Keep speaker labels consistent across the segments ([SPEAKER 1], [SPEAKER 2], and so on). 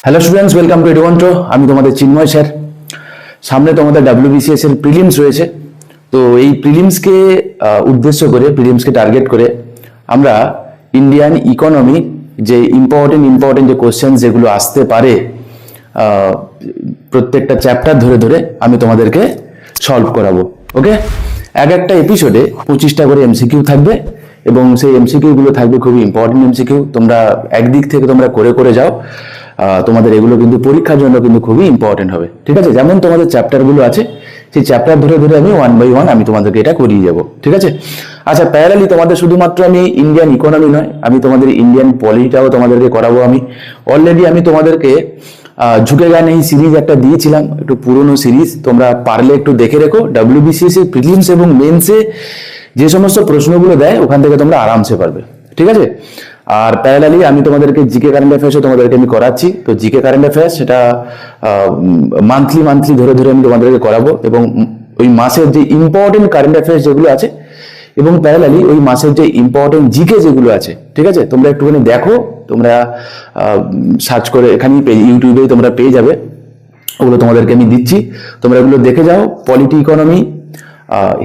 [SPEAKER 1] Hello students, welcome to Edumentro. আমি তোমাদের চিন্ময় sir. সামনে তোমাদের WBCS এর প্রিলিমস রয়েছে। তো এই প্রিলিমসকে উদ্দেশ্য করে, প্রিলিমসকে টার্গেট করে আমরা ইন্ডিয়ান ইকোনমি যে ইম্পর্টেন্ট যে কোশ্চেন যেগুলো আসতে পারে প্রত্যেকটা চ্যাপ্টার ধরে ধরে আমি তোমাদেরকে সলভ করাবো। ওকে, একটা এপিসোডে 25টা করে MCQ থাকবে এবং সেই MCQ গুলো থাকবে খুবই ইম্পর্টেন্ট MCQ। তোমরা একদিক থেকে তোমরা করে করে যাও, তোমাদের এগুলো কিন্তু পরীক্ষার জন্য কিন্তু খুবই ইম্পর্টেন্ট হবে। ঠিক আছে, যেমন তোমাদের চ্যাপ্টার গুলো আছে সেই চ্যাপ্টার ধরে ধরে আমি 1 by 1 আমি তোমাদেরকে এটা করিয়ে যাব। ঠিক আছে, আচ্ছা, প্যারালালি তোমাদের শুধুমাত্র আমি ইন্ডিয়ান ইকোনমি নয়, আমি তোমাদের ইন্ডিয়ান পলিটিটাও তোমাদেরকে করাবো। আমি অলরেডি আমি তোমাদেরকে ঝুঁকেগা নেই সিরিজ একটা দিয়েছিলাম, একটু পুরনো সিরিজ, তোমরা পারলে একটু দেখে রেখো। WBCS এর প্রিলিমস এবং মেন্সে যে সমস্ত প্রশ্নগুলো দেয় ওখান থেকে তোমরা আরামসে পারবে। ঠিক আছে, আর প্যারালালি আমি তোমাদেরকে জিকে কারেন্ট অ্যাফেয়ার্সও তোমাদেরকে আমি করাচ্ছি। তো জিকে কারেন্ট অ্যাফেয়ার্স সেটা মান্থলি ধরে ধরে আমি তোমাদেরকে করাবো, এবং ওই মাসের যে ইম্পর্টেন্ট কারেন্ট অ্যাফেয়ার্স যেগুলো আছে এবং প্যারালালি ওই মাসের যে ইম্পর্টেন্ট জিকে যেগুলো আছে, ঠিক আছে, তোমরা একটুখানি দেখো। তোমরা সার্চ করে এখানেই ইউটিউবেই তোমরা পেয়ে যাবে, ওগুলো তোমাদেরকে আমি দিচ্ছি। তোমরা এগুলো দেখে যাও। পলিটি, ইকোনমি,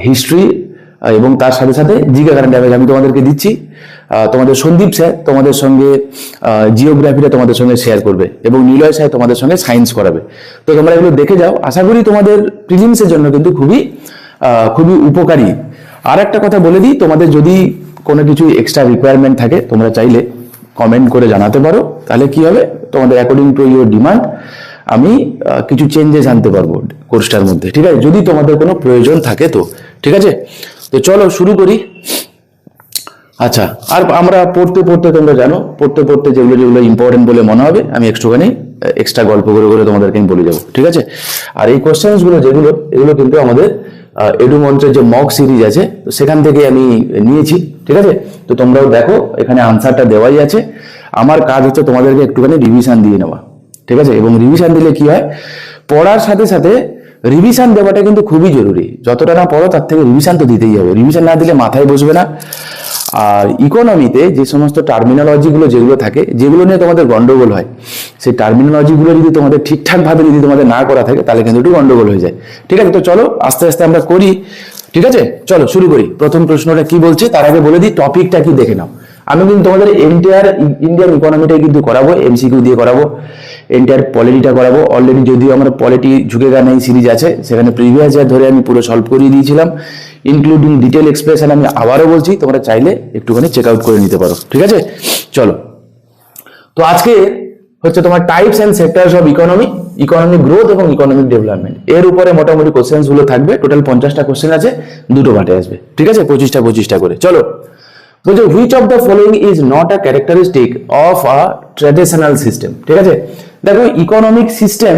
[SPEAKER 1] হিস্ট্রি এবং তার সাথে সাথে জিকে কারেন্ট অ্যাফেয়ার্স আমি তোমাদেরকে দিচ্ছি। তোমাদের সন্দীপ স্যার তোমাদের সঙ্গে জিওগ্রাফিটা তোমাদের সঙ্গে শেয়ার করবে এবং নিলয় স্যার তোমাদের সঙ্গে সায়েন্স করাবে। তো তোমরা এগুলো দেখে যাও, আশা করি তোমাদের প্রিলিমসের জন্য কিন্তু খুবই উপকারী। আর একটা কথা বলে দিই, তোমাদের যদি কোনো কিছু এক্সট্রা রিকোয়ারমেন্ট থাকে তোমরা চাইলে কমেন্ট করে জানাতে পারো। তাহলে কি হবে, তোমাদের অ্যাকর্ডিং টু ইউর ডিমান্ড আমি কিছু চেঞ্জেস আনতে পারবো কোর্সটার মধ্যে। ঠিক আছে, যদি তোমাদের কোনো প্রয়োজন থাকে তো। ঠিক আছে, তো চলো শুরু করি। আচ্ছা, আর আমরা পড়তে পড়তে তোমরা জানো, পড়তে পড়তে যেগুলো যেগুলো ইম্পর্টেন্ট বলে মনে হবে আমি একটুখানি এক্সট্রা গল্প করে করে তোমাদেরকে আমি বলে যাবো। ঠিক আছে, আর এই কোশ্চেন্স গুলো যেগুলো এগুলো কিন্তু আমাদের এডুমন্ট্রের যে মক সিরিজ আছে তো সেখান থেকে আমি নিয়েছি। ঠিক আছে, তো তোমরাও দেখো এখানে আনসারটা দেওয়াই আছে। আমার কাজ হচ্ছে তোমাদেরকে একটুখানি রিভিশন দিয়ে নেওয়া। ঠিক আছে, এবং রিভিশন দিলে কি হয়, পড়ার সাথে সাথে রিভিশন দেওয়াটা কিন্তু খুবই জরুরি। যতটা না পড়ো তার থেকে রিভিশন তো দিতেই হবে, রিভিশন না দিলে মাথায় বসবে না। আর ইকোনমিতে যে সমস্ত টার্মিনোলজিগুলো যেগুলো থাকে, যেগুলো নিয়ে তোমাদের গন্ডগোল হয়, সেই টার্মিনোলজিগুলো যদি তোমাদের ঠিকঠাকভাবে যদি তোমাদের না করা থাকে তাহলে কিন্তু একটু গন্ডগোল হয়ে যায়। ঠিক আছে, তো চলো আস্তে আস্তে আমরা করি। ঠিক আছে, চলো শুরু করি। প্রথম প্রশ্নটা কি বলছে তার আগে বলে দিই টপিকটা কি দেখে নাও। আমি কিন্তু তোমাদের এন্টায়ার ইন্ডিয়ান ইকোনমিটাই কিন্তু করাবো, MCQ দিয়ে করাবো, এন্টায়ার পলিটিটা করাবো। অলরেডি যদিও আমার পলিটি ঝুঁকেগা নেই সিরিজ আছে, সেখানে প্রিভিয়াস ইয়ার ধরে আমি পুরো সলভ করিয়ে দিয়েছিলাম, ইনক্লুডিং ডিটেল এক্সপ্রেশন। আমি আবারও বলছি, তোমরা চাইলে একটুখানি চেক আউট করে নিতে পারো। ঠিক আছে, চলো। তো আজকে হচ্ছে তোমার types and sectors of economy, economic growth এবং ইকোনমিক ডেভেলপমেন্ট, এর উপরে মোটামুটি কোশ্চেন্স গুলো থাকবে। টোটাল 50টা কোশ্চেন আছে, দুটো পার্টে আসবে। ঠিক আছে, 25টা করে। চলো, বলছে which of the following is not a characteristic of a traditional system. ঠিক আছে, দেখো ইকোনমিক সিস্টেম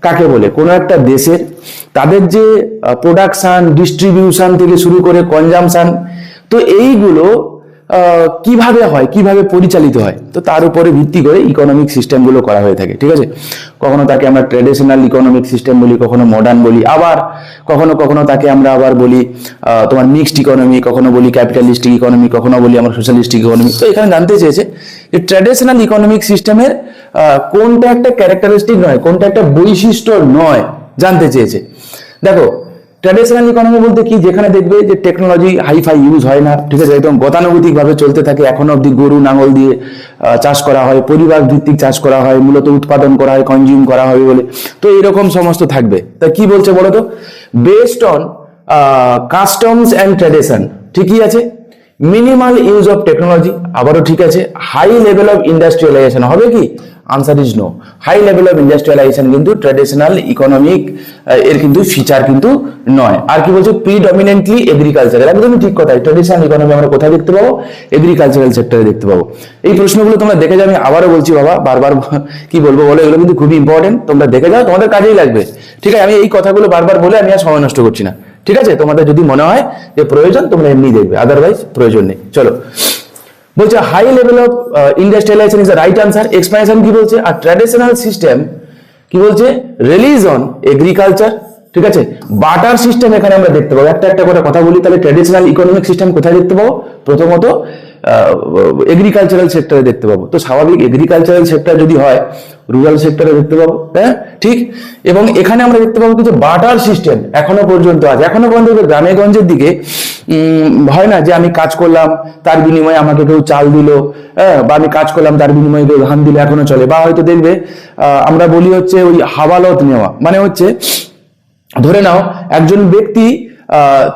[SPEAKER 1] কাকে বলে, কোনো একটা দেশের তাদের যে প্রোডাকশন, ডিস্ট্রিবিউশন থেকে শুরু করে কনজামশন, তো এইগুলো কিভাবে হয়, কিভাবে পরিচালিত হয়, তো তার উপরে ভিত্তি করে ইকোনমিক সিস্টেমগুলো করা হয়ে থাকে। ঠিক আছে, কখনো তাকে আমরা ট্র্যাডিশনাল ইকোনমিক সিস্টেম বলি, কখনো মডার্ন বলি, আবার কখনো কখনো তাকে আমরা আবার বলি তোমার মিক্সড ইকোনমি, কখনো বলি ক্যাপিটালিস্টিক ইকোনমি, কখনো বলি আমরা সোশ্যালিস্টিক ইকোনমি। তো এখানে জানতে চেয়েছে যে ট্র্যাডিশনাল ইকোনমিক সিস্টেমের কোনটা একটা ক্যারেক্টারিস্টিক নয়, কোনটা একটা বৈশিষ্ট্য নয়, জানতে চেয়েছে। দেখো ট্র্যাডিশনাল ইকোনমি বলতে কি, যেখানে দেখবে যে টেকনোলজি হাইফাই ইউজ হয় না। ঠিক আছে, একদম গতানুগতিক ভাবে চলতে থাকে, এখনো অব্দি গরু নাঙল দিয়ে চাষ করা হয়, পরিবার ভিত্তিক চাষ করা হয়, মূলত উৎপাদন করা হয়, কনজিউম করা হবে বলে। তো এরকম সমস্ত থাকবে। তা কি বলছে বলো তো, based on customs and tradition, ঠিকই আছে। মিনিমাল ইউজ অফ টেকনোলজি, আবারও ঠিক আছে। হাই লেভেল অফ ইন্ডাস্ট্রিয়ালাইজেশন, হবে কি, answer is no. High level of industrialization কিন্তু ট্র্যাডিশনাল ইকোনমিক এর কিন্তু ফিচার কিন্তু নয়। আর কি বলছে, প্রিডমিনেন্টলি এগ্রিকালচার, একদমই ঠিক কথা। ট্র্যাডিশনাল ইকোনমি আমরা কোথায় দেখতে পাবো, এগ্রিকালচারাল সেক্টরে দেখতে পাবো। এই প্রশ্নগুলো তোমরা দেখে যাও, আমি আবারও বলছি বাবা, বারবার কি বলবো বলো, এগুলো কিন্তু খুবই ইম্পর্টেন্ট, তোমরা দেখে যাও, তোমাদের কাজেই লাগবে। ঠিক আছে, আমি এই কথাগুলো বারবার বলে আমি আর সময় নষ্ট করছি না। ঠিক আছে, তোমাদের যদি মনে হয় যে প্রয়োজন তোমরা এমনি দেখবে, আদারওয়াইজ প্রয়োজন নেই। চলো, বলছে high level of industrialization is the right answer. Explanation কি বলছে, আর ট্র্যাডিশনাল সিস্টেম কি বলছে, রিলিজ অন এগ্রিকালচার। ঠিক আছে, বাটার সিস্টেম এখানে আমরা দেখতে পাবো। একটা একটা করে কথা বলি, তাহলে ট্র্যাডিশনাল ইকোনমিক সিস্টেম কোথায় দেখতে পাবো, প্রথমত এগ্রিকালচারাল সেক্টরে দেখতে পাবো। তো স্বাভাবিক এগ্রিকালচারাল সেক্টর যদি হয় রুরাল সেক্টরে দেখতে পাবো, হ্যাঁ ঠিক। এবং এখানে আমরা দেখতে পাবো কিছু বার্টার সিস্টেম এখনো পর্যন্ত আছে। এখনো পর্যন্ত গ্রামে গঞ্জের দিকে হয় না যে আমি কাজ করলাম তার বিনিময়ে আমাকে কেউ চাল দিল, হ্যাঁ, বা আমি কাজ করলাম তার বিনিময়ে কেউ ধান দিল, এখনো চলে। বা হয়তো দেখবে আমরা বলি হচ্ছে ওই হাওয়ালত নেওয়া, মানে হচ্ছে ধরে নাও একজন ব্যক্তি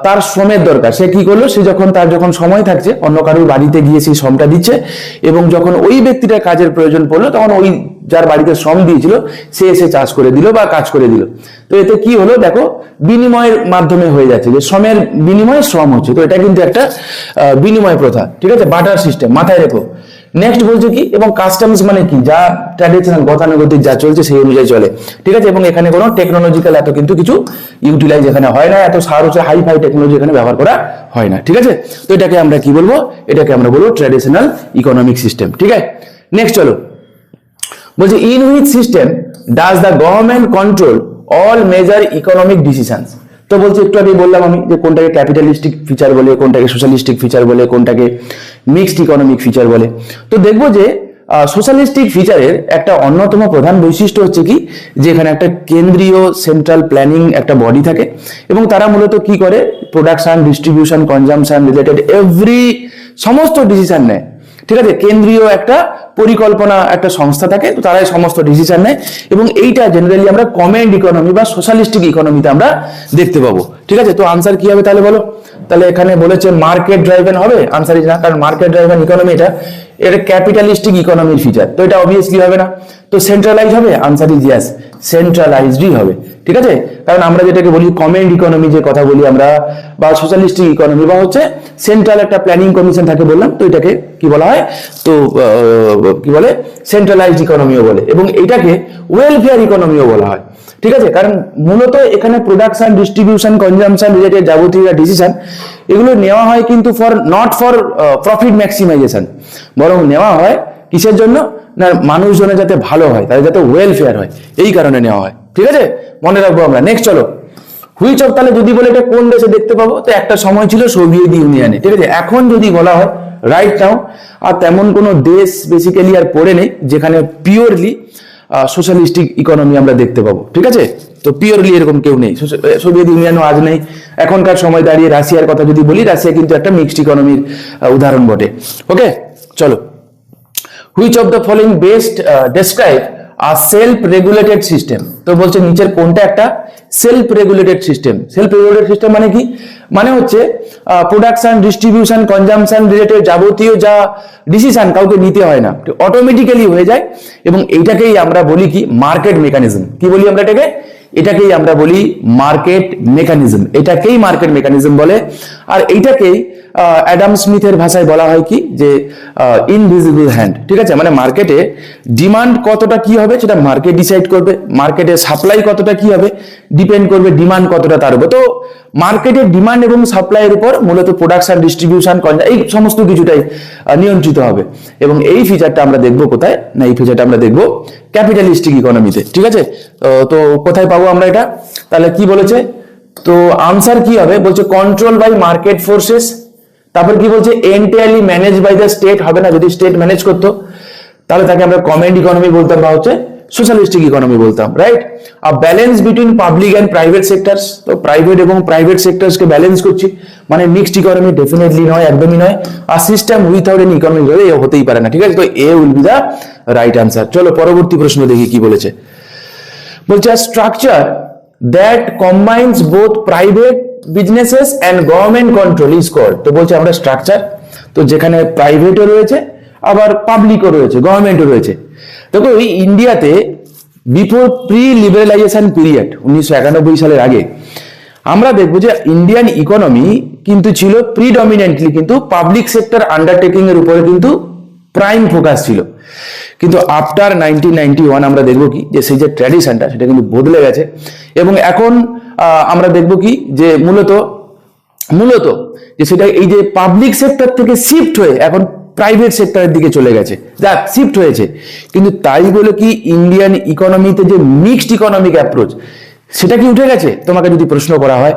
[SPEAKER 1] তার শ্রমের দরকার, সে কি করলো, সে তার যখন সময় থাকছে অন্য কারোর বাড়িতে গিয়ে সেই শ্রমটা দিচ্ছে, এবং যখন ওই ব্যক্তিটার কাজের প্রয়োজন পড়লো তখন ওই যার বাড়িতে শ্রম দিয়েছিল সে এসে চাষ করে দিল বা কাজ করে দিল। তো এতে কি হলো দেখো, বিনিময়ের মাধ্যমে হয়ে যাচ্ছে, যে শ্রমের বিনিময়ে শ্রম হচ্ছে। তো এটা কিন্তু একটা বিনিময় প্রথা, ঠিক আছে, বার্টার সিস্টেম, মাথায় রেখো। নেক্সট বলছে কি, এবং কাস্টমস মানে কি, যা ট্র্যাডিশনাল গতানুগতিক যা চলছে সেই অনুযায়ী চলে, ঠিক আছে। এবং এখানে কোনো টেকনোলজিক্যাল এত কিন্তু কিছু ইউটিলাইজ এখানে হয় না, এত সার হচ্ছে হাই ফাই টেকনোলজি এখানে ব্যবহার করা হয় না, ঠিক আছে। তো এটাকে আমরা কি বলবো, এটাকে আমরা বলবো ট্র্যাডিশনাল ইকোনমিক সিস্টেম, ঠিক আছে। নেক্সট চলো, বলছে in which system does the government control all major economic decisions. তো বলছে একটু আগে বললাম আমি যে কোনটাকে ক্যাপিটালিস্টিক ফিচার বলে, কোনটাকে সোশ্যালিস্টিক ফিচার বলে, কোনটাকে মিক্সড ইকোনমিক ফিচার বলে। তো দেখবো যে সোশ্যালিস্টিক ফিচারের একটা অন্যতম প্রধান বৈশিষ্ট্য হচ্ছে কি, যে এখানে একটা কেন্দ্রীয় সেন্ট্রাল প্ল্যানিং একটা বডি থাকে, এবং তারা মূলত কি করে, প্রোডাকশন, ডিস্ট্রিবিউশন, কনজামশন রিলেটেড সমস্ত ডিসিশন নেয়, ঠিক আছে। কেন্দ্রীয় একটা পরিকল্পনা একটা সংস্থা থাকে, তো তারাই সমস্ত ডিসিশন নেয়, এবং এইটা জেনারেলি আমরা কমেন্ড ইকোনমি বা সোশ্যালিস্টিক ইকোনমিতে আমরা দেখতে পাবো, ঠিক আছে। তো আনসার কি হবে তাহলে বলো, তাহলে এখানে বলেছে মার্কেট ড্রাইভেন হবে, আনসার ইজ না, কারণ মার্কেট ড্রাইভেন ইকোনমি এটা ক্যাপিটালিস্টিক ইকোনমির ফিচার, তো এটা অবভিয়াসলি হবে না। তো সেন্ট্রালাইজ হবে, আনসার ইজ ইয়েস, সেন্ট্রালাইজডই হবে, ঠিক আছে। কারণ আমরা যেটাকে বলি কমেন্ড ইকোনমি, যে কথা বলি আমরা, বা সোশ্যালিস্টিক ইকোনমি, বা হচ্ছে সেন্ট্রাল একটা প্ল্যানিং কমিশন থাকে বললাম, তো এটাকে কি বলা হয়, তো কি বলে, সেন্ট্রালাইজড ইকোনমিও বলে, এবং এটাকে ওয়েলফেয়ার ইকোনমিও বলা হয়, ঠিক আছে। কারণ মূলত এখানে প্রোডাকশন, ডিস্ট্রিবিউশন, কনজামশন রিলেটেড যাবতীয় ডিসিশন এগুলো নেওয়া হয় কিন্তু নট ফর প্রফিট ম্যাক্সিমাইজেশন, বরং নেওয়া হয় কিসের জন্য না, মানুষজনের যাতে ভালো হয়, তাদের যাতে ওয়েলফেয়ার হয়, এই কারণে নেওয়া হয়, ঠিক আছে, মনে রাখবো আমরা। নেক্সট চলো, হুইচ অফ, তাহলে যদি বলে এটা কোন দেশে দেখতে পাবো, তো একটা সময় ছিল সোভিয়েত ইউনিয়নে, ঠিক আছে। এখন যদি বলা হয় রাইট নাও, আর তেমন কোনো দেশ বেসিক্যালি আর পড়ে নেই যেখানে পিওরলি সোশ্যালিস্টিক ইকোনমি আমরা দেখতে পাবো, ঠিক আছে। তো পিওরলি এরকম কেউ নেই, সোভিয়েত ইউনিয়নও আজ নেই। এখনকার সময় দাঁড়িয়ে রাশিয়ার কথা যদি বলি, রাশিয়া কিন্তু একটা মিক্সড ইকোনমির উদাহরণ বটে। ওকে চলো, which of the following best describe a self regulated system. তো বলছে নিচের কোনটা একটা self regulated system. Self regulated system মানে কি, মানে হচ্ছে প্রোডাকশন, ডিস্ট্রিবিউশন, কনজামশন রিলেটেড যাবতীয় যা ডিসিশন কাউকে নিতে হয় না, অটোমেটিক্যালি হয়ে যায়, এবং এইটাকেই আমরা বলি কি মার্কেট মেকানিজম। কি বলি আমরা এটাকে, এটাকেই আমরা বলি মার্কেট মেকানিজম, এটাকেই মার্কেট মেকানিজম বলে। আর এইটাকেই অ্যাডাম স্মিথের ভাষায় বলা হয় কি, যে ইনভিজিবল হ্যান্ড, ঠিক আছে। মানে মার্কেটে ডিমান্ড কতটা কি হবে সেটা মার্কেট ডিসাইড করবে, মার্কেটে সাপ্লাই কতটা কি হবে ডিপেন্ড করবে ডিমান্ড কতটা তার উপর। তো মার্কেটের ডিমান্ড এবং সাপ্লাইয়ের উপর মূলত প্রোডাকশন, ডিস্ট্রিবিউশন, এই সমস্ত কিছুটাই নিয়ন্ত্রিত হবে, এবং এই ফিচারটা আমরা দেখবো কোথায় না, এই ফিচারটা আমরা দেখবো ক্যাপিটালিস্টিক ইকোনমিতে, ঠিক আছে। তো কোথায় পাবো আমরা এটা, তাহলে কি বলেছে, তো আনসার কি হবে, বলছে কন্ট্রোল বাই মার্কেট ফোর্সেস, তারপর কি বলছে entirely manage by the state, হবে না, যদি স্টেট ম্যানেজ করতো তাহলে তাকে আমরা কমেন্ড ইকোনমি বলতাম, বা হচ্ছে সোশ্যালিস্টিক ইকোনমি বলতাম, রাইট। আর balance between public and private sectors, তো প্রাইভেট এবং প্রাইভেট সেক্টরসকে ব্যালেন্স করছি, মানে মিক্সড ইকোনমি ডেফিনেটলি নয়, একদমই নয়। আর সিস্টেম উইথাউট এন ইকোনমি হতেই পারে না, ঠিক আছে। তো A will be the right answer. চলো পরবর্তী প্রশ্ন দেখি কি বলেছে। বলছে structure that combines both private businesses and government control is called. তো বলছে আমরা স্ট্রাকচার, তো যেখানে প্রাইভেটও রয়েছে আবার পাবলিকও রয়েছে, গভর্নমেন্টও রয়েছে। দেখো এই ইন্ডিয়াতে বিফোর প্রি লিবারালাইজেশন পিরিয়ড 1991 সালের আগে আমরা দেখবো যে ইন্ডিয়ান ইকোনমি কিন্তু ছিল প্রিডমিনেন্টলি কিন্তু পাবলিক সেক্টর আন্ডারটেকিং এর উপরে কিন্তু প্রাইম ফোকাস ছিল। কিন্তু আফটার 1991 আমরা দেখবো কি, যে সেই যে ট্র্যাডিশনটা সেটা কিন্তু বদলে গেছে, এবং এখন আমরা দেখবো কি, যে মূলত যে সেটা এই যে পাবলিক সেক্টর থেকে শিফট হয়ে এখন প্রাইভেট সেক্টরের দিকে চলে গেছে, যাক শিফট হয়েছে। কিন্তু তাই বলে কি ইন্ডিয়ান ইকোনমিতে যে মিক্সড ইকোনমিক অ্যাপ্রোচ সেটা কি উঠে গেছে? তোমাকে যদি প্রশ্ন করা হয়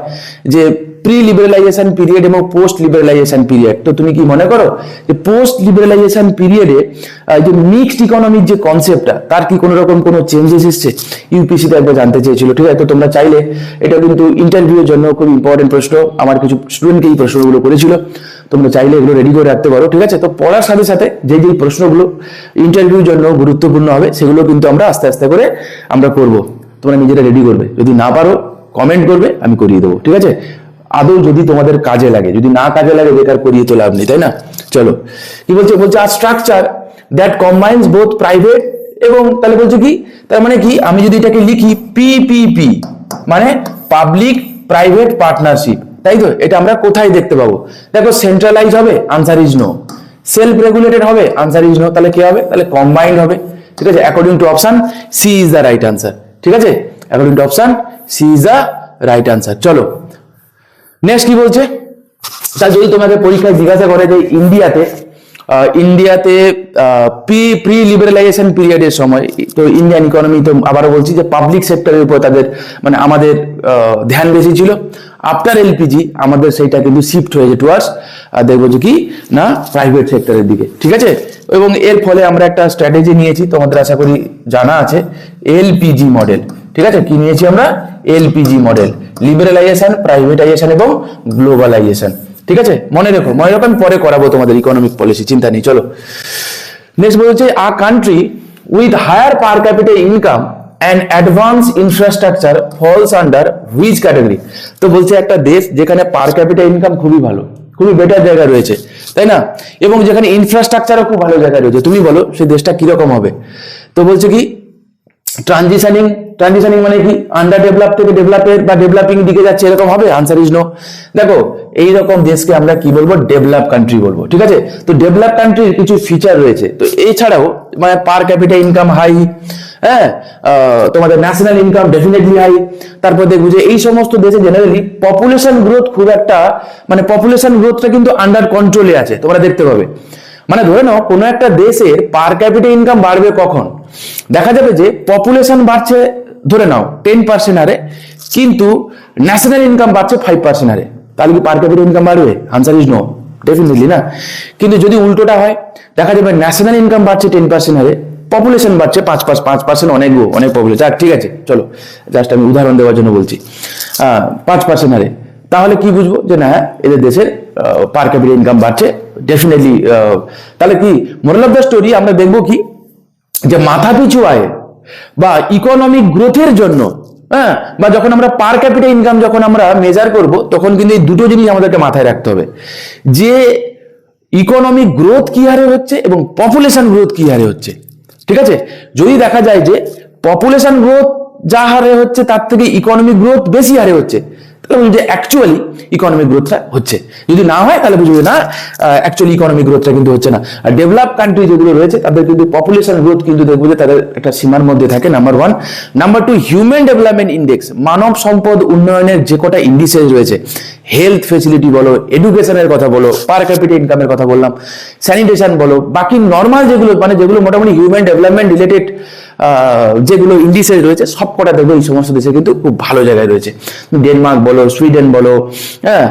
[SPEAKER 1] যে প্রি লিবারালাইজেশন পিরিয়ড এবং পোস্ট লিবারালাইজেশন পিরিয়ড। তো তুমি কি মনে করো যে পোস্ট লিবারালাইজেশন পিরিয়ডে যে মিক্সড ইকোনমির যে কনসেপ্টটা তার কি কোনো রকম কোনো চেঞ্জেস এসছে? ইউপিসিতে একবার জানতে চেয়েছিল, ঠিক আছে? তো তোমরা চাইলে এটা কিন্তু ইন্টারভিউর জন্য খুব ইম্পর্টেন্ট প্রশ্ন, আমার কিছু স্টুডেন্টকে এই প্রশ্নগুলো করেছিল, তোমরা চাইলে এগুলো রেডি করে রাখতে পারো, ঠিক আছে? তো পড়ার সাথে সাথে যে যে প্রশ্নগুলো ইন্টারভিউর জন্য গুরুত্বপূর্ণ হবে সেগুলো কিন্তু আমরা আস্তে আস্তে করে আমরা করব। তোমরা নিজেরা রেডি করবে, যদি না পারো কমেন্ট করবে, আমি করিয়ে দেবো, ঠিক আছে? আদৌ যদি তোমাদের কাজে লাগে, যদি না কাজে লাগে বেকার করিয়ে তো লাভ নেই, তাই না? চলো কি বলছে, বলছে আর structure that combines both private এবং, তাহলে বলছে কি, তার মানে কি, আমি যদি এটাকে লিখি পিপিপি মানে পাবলিক প্রাইভেট পার্টনারশিপ, তাই তো? এটা আমরা কোথায় দেখতে পাবো? দেখো সেন্ট্রালাইজ হবে, answer is no. Self regulated হবে, আনসার ইজ নো। তাহলে কি হবে? তাহলে কম্বাইন্ড হবে, ঠিক আছে? According to option C is the right answer, ঠিক আছে? According to option C is the right answer. চলো নেক্সট কি বলছে, তা যদি তোমাকে পরীক্ষায় জিজ্ঞাসা করে যে ইন্ডিয়াতে প্রি লিবারালাইজেশন পিরিয়ডের সময়, তো ইন্ডিয়ান ইকোনমি, তো আবারও বলছি যে পাবলিক সেক্টরের উপর তাদের মানে আমাদের ধ্যান বেশি ছিল। আফটার এলপিজি আমাদের সেইটা কিন্তু শিফট হয়েছে টুয়ার্ডস দেখবো যে কি না প্রাইভেট সেক্টরের দিকে, ঠিক আছে? এবং এর ফলে আমরা একটা স্ট্র্যাটেজি নিয়েছি, তোমাদের আশা করি জানা আছে, এলপিজি মডেল, ঠিক আছে? কি নিয়েছি আমরা? এলপিজি মডেল, লিবারালাইজেশন, প্রাইভেটাইজেশন এবং গ্লোবালাইজেশন, ঠিক আছে? মনে রেখো, আমি পরে করাবো তোমাদের ইকোনমিক পলিসি, চিন্তা নেই। চলো নেক্সট বলছে a country with higher per capita income and advance infrastructure falls under which category? তো বলছে একটা দেশ যেখানে পার ক্যাপিটা ইনকাম খুবই ভালো, খুবই বেটার জায়গায় রয়েছে, তাই না? এবং যেখানে ইনফ্রাস্ট্রাকচারও খুব ভালো জায়গায় রয়েছে, তুমি বলো সেই দেশটা কিরকম হবে? তো বলছে কি ট্রানজিশনিং মানে কি, আন্ডার ডেভেলপ থেকে ডেভেলপের বা ডেভেলপিং দিকে যাচ্ছে, এরকম হবে? Answer is no. দেখো এইরকম দেশকে আমরা কি বলবো? ডেভেলপ কান্ট্রি বলবো, ঠিক আছে? তো ডেভেলপ কান্ট্রির কিছু ফিচার রয়েছে, তো এছাড়াও মানে পার ক্যাপিটা ইনকাম হাই, হ্যাঁ, তোমাদের ন্যাশনাল ইনকাম ডেফিনেটলি হাই। তারপর দেখবো যে এই সমস্ত দেশে জেনারেলি পপুলেশন গ্রোথ খুব একটা, মানে পপুলেশন গ্রোথটা কিন্তু আন্ডার কন্ট্রোলে আছে, তোমরা দেখতে পাবে। মানে ধরে নাও কোনো একটা দেশের পার ক্যাপিটা ইনকাম বাড়বে কখন? দেখা যাবে যে পপুলেশন বাড়ছে ধরে নাও 10% হারে, কিন্তু ন্যাশনাল ইনকাম বাড়ছে 5% হারে, তাহলে কি পার ক্যাপিটা ইনকাম বাড়বে? আনসার ইজ নো, ডেফিনেটলি না। কিন্তু যদি উল্টোটা হয়, দেখা যাবে ন্যাশনাল ইনকাম বাড়ছে 10% হারে, পপুলেশন বাড়ছে 5%, অনেক পপুলেশন, ঠিক আছে? চলো জাস্ট আমি উদাহরণ দেওয়ার জন্য বলছি, 5% হারে, তাহলে কি বুঝবো যে না এদের দেশের পার ক্যাপিটা ইনকাম বাড়ছে ডেফিনেটলি। তাহলে কি মোরাল অফ দ্য স্টোরি, আমরা দেখবো কি যে মাথা পিছু আয় বা ইকোনমিক গ্রোথের জন্য, হ্যাঁ, বা যখন আমরা পার ক্যাপিটা ইনকাম যখন আমরা মেজার করব, তখন কিন্তু এই দুটো জিনিস আমাদেরকে মাথায় রাখতে হবে, যে ইকোনমিক গ্রোথ কি হারে হচ্ছে এবং পপুলেশন গ্রোথ কি হারে হচ্ছে, ঠিক আছে? যদি দেখা যায় যে পপুলেশন গ্রোথ যা হারে হচ্ছে তার থেকে ইকোনমিক গ্রোথ বেশি হারে হচ্ছে, তাহলে বুঝবে অ্যাকচুয়ালি ইকোনমিক গ্রোথটা হচ্ছে। যদি না হয় তাহলে বুঝবে না অ্যাকচুয়ালি ইকোনমিক গ্রোথটা কিন্তু হচ্ছে না। আর ডেভেলপ কান্ট্রি যেগুলো রয়েছে তাদের কিন্তু পপুলেশন গ্রোথ কিন্তু দেখবো যে তাদের একটা সীমার মধ্যে থাকে, number 1। Number 2, human development index, মানব সম্পদ উন্নয়নের যে কটা ইন্ডিসেস রয়েছে, হেলথ ফেসিলিটি বলো, এডুকেশনের কথা বলো, পার ক্যাপিটা ইনকামের কথা বললাম, স্যানিটেশন বলো, বাকি নর্মাল যেগুলো মানে যেগুলো মোটামুটি হিউম্যান ডেভেলপমেন্ট রিলেটেড যেগুলো ইন্ডিসেস রয়েছে সবকটা দেখবো এই সমস্ত দেশে কিন্তু খুব ভালো জায়গায় রয়েছে। ডেনমার্ক বলো, সুইডেন বলো, হ্যাঁ,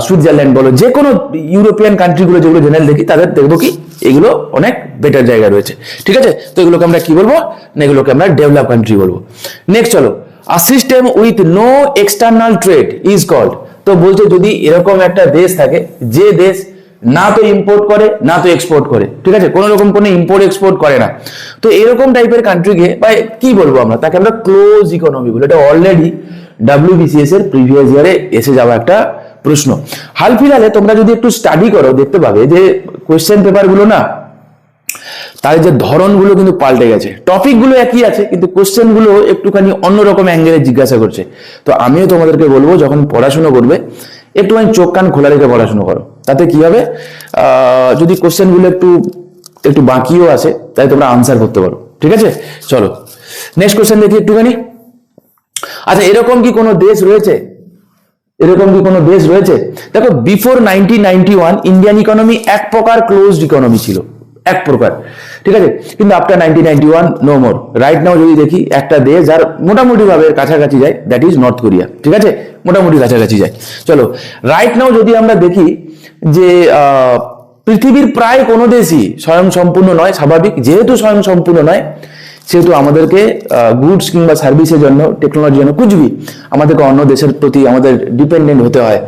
[SPEAKER 1] সুইজারল্যান্ড বলো, যে কোনো ইউরোপিয়ান কান্ট্রিগুলো যেগুলো জেনারেল দেখি তাদের দেখবো কি এগুলো অনেক বেটার জায়গায় রয়েছে, ঠিক আছে? তো এগুলোকে আমরা কি বলবো না, এগুলোকে আমরা ডেভেলপ কান্ট্রি বলবো। নেক্সট চলো, a system with no external trade is called. তো বলছে যদি এরকম একটা দেশ থাকে যে দেশ না তো ইম্পোর্ট করে না তো এক্সপোর্ট করে, ঠিক আছে, কোনো রকম কোনো ইম্পোর্ট এক্সপোর্ট করে না, তো এরকম টাইপের কান্ট্রিকে বা কি বলবো আমরা, তাকে আমরা ক্লোজ ইকোনমি বলি। এটা অলরেডি WBCS এর প্রিভিয়াস ইয়ারে এসে যাওয়া একটা প্রশ্ন। হাল ফিলহালে তোমরা যদি একটু স্টাডি করো দেখতে পাবে যে কোয়েশ্চেন পেপার গুলো না, তার যে ধরনগুলো কিন্তু পাল্টে গেছে, টপিক গুলো একই আছে কিন্তু কোশ্চেন গুলো একটুখানি অন্যরকম অ্যাঙ্গেলে জিজ্ঞাসা করছে। তো আমিও তোমাদেরকে বলবো যখন পড়াশোনা করবে একটুখানি চোখ কান খোলা রেখে পড়াশোনা করো, তাতে কি হবে যদি কোশ্চেন গুলো একটু বাকিও আসে তাই তোমরা আনসার করতে পারো, ঠিক আছে? চলো নেক্সট কোশ্চেন দেখি একটুখানি। আচ্ছা এরকম কি কোনো দেশ রয়েছে, দেখো বিফোর 1991 ইন্ডিয়ান ইকোনমি এক প্রকার ক্লোজড ইকোনমি ছিল, এক প্রকার, ঠিক আছে। কিন্তু after 1991 no more. Right now যদি দেখি একটা দেশ যার মোটামুটি ভাবে কাছাকাছি যায়, দ্যাট ইজ নর্থ কোরিয়া, ঠিক আছে, মোটামুটি কাছাকাছি যায়। চলো রাইট নাও যদি আমরা দেখি যে পৃথিবীর প্রায় কোনো দেশই স্বয়ং সম্পূর্ণ নয়, স্বাভাবিক, যেহেতু স্বয়ং সম্পূর্ণ নয় সেহেতু আমাদেরকে গুডস কিংবা সার্ভিসের জন্য, টেকনোলজির জন্য কুছবি আমাদেরকে অন্য দেশের প্রতি আমাদের ডিপেন্ডেন্ট হতে হয়,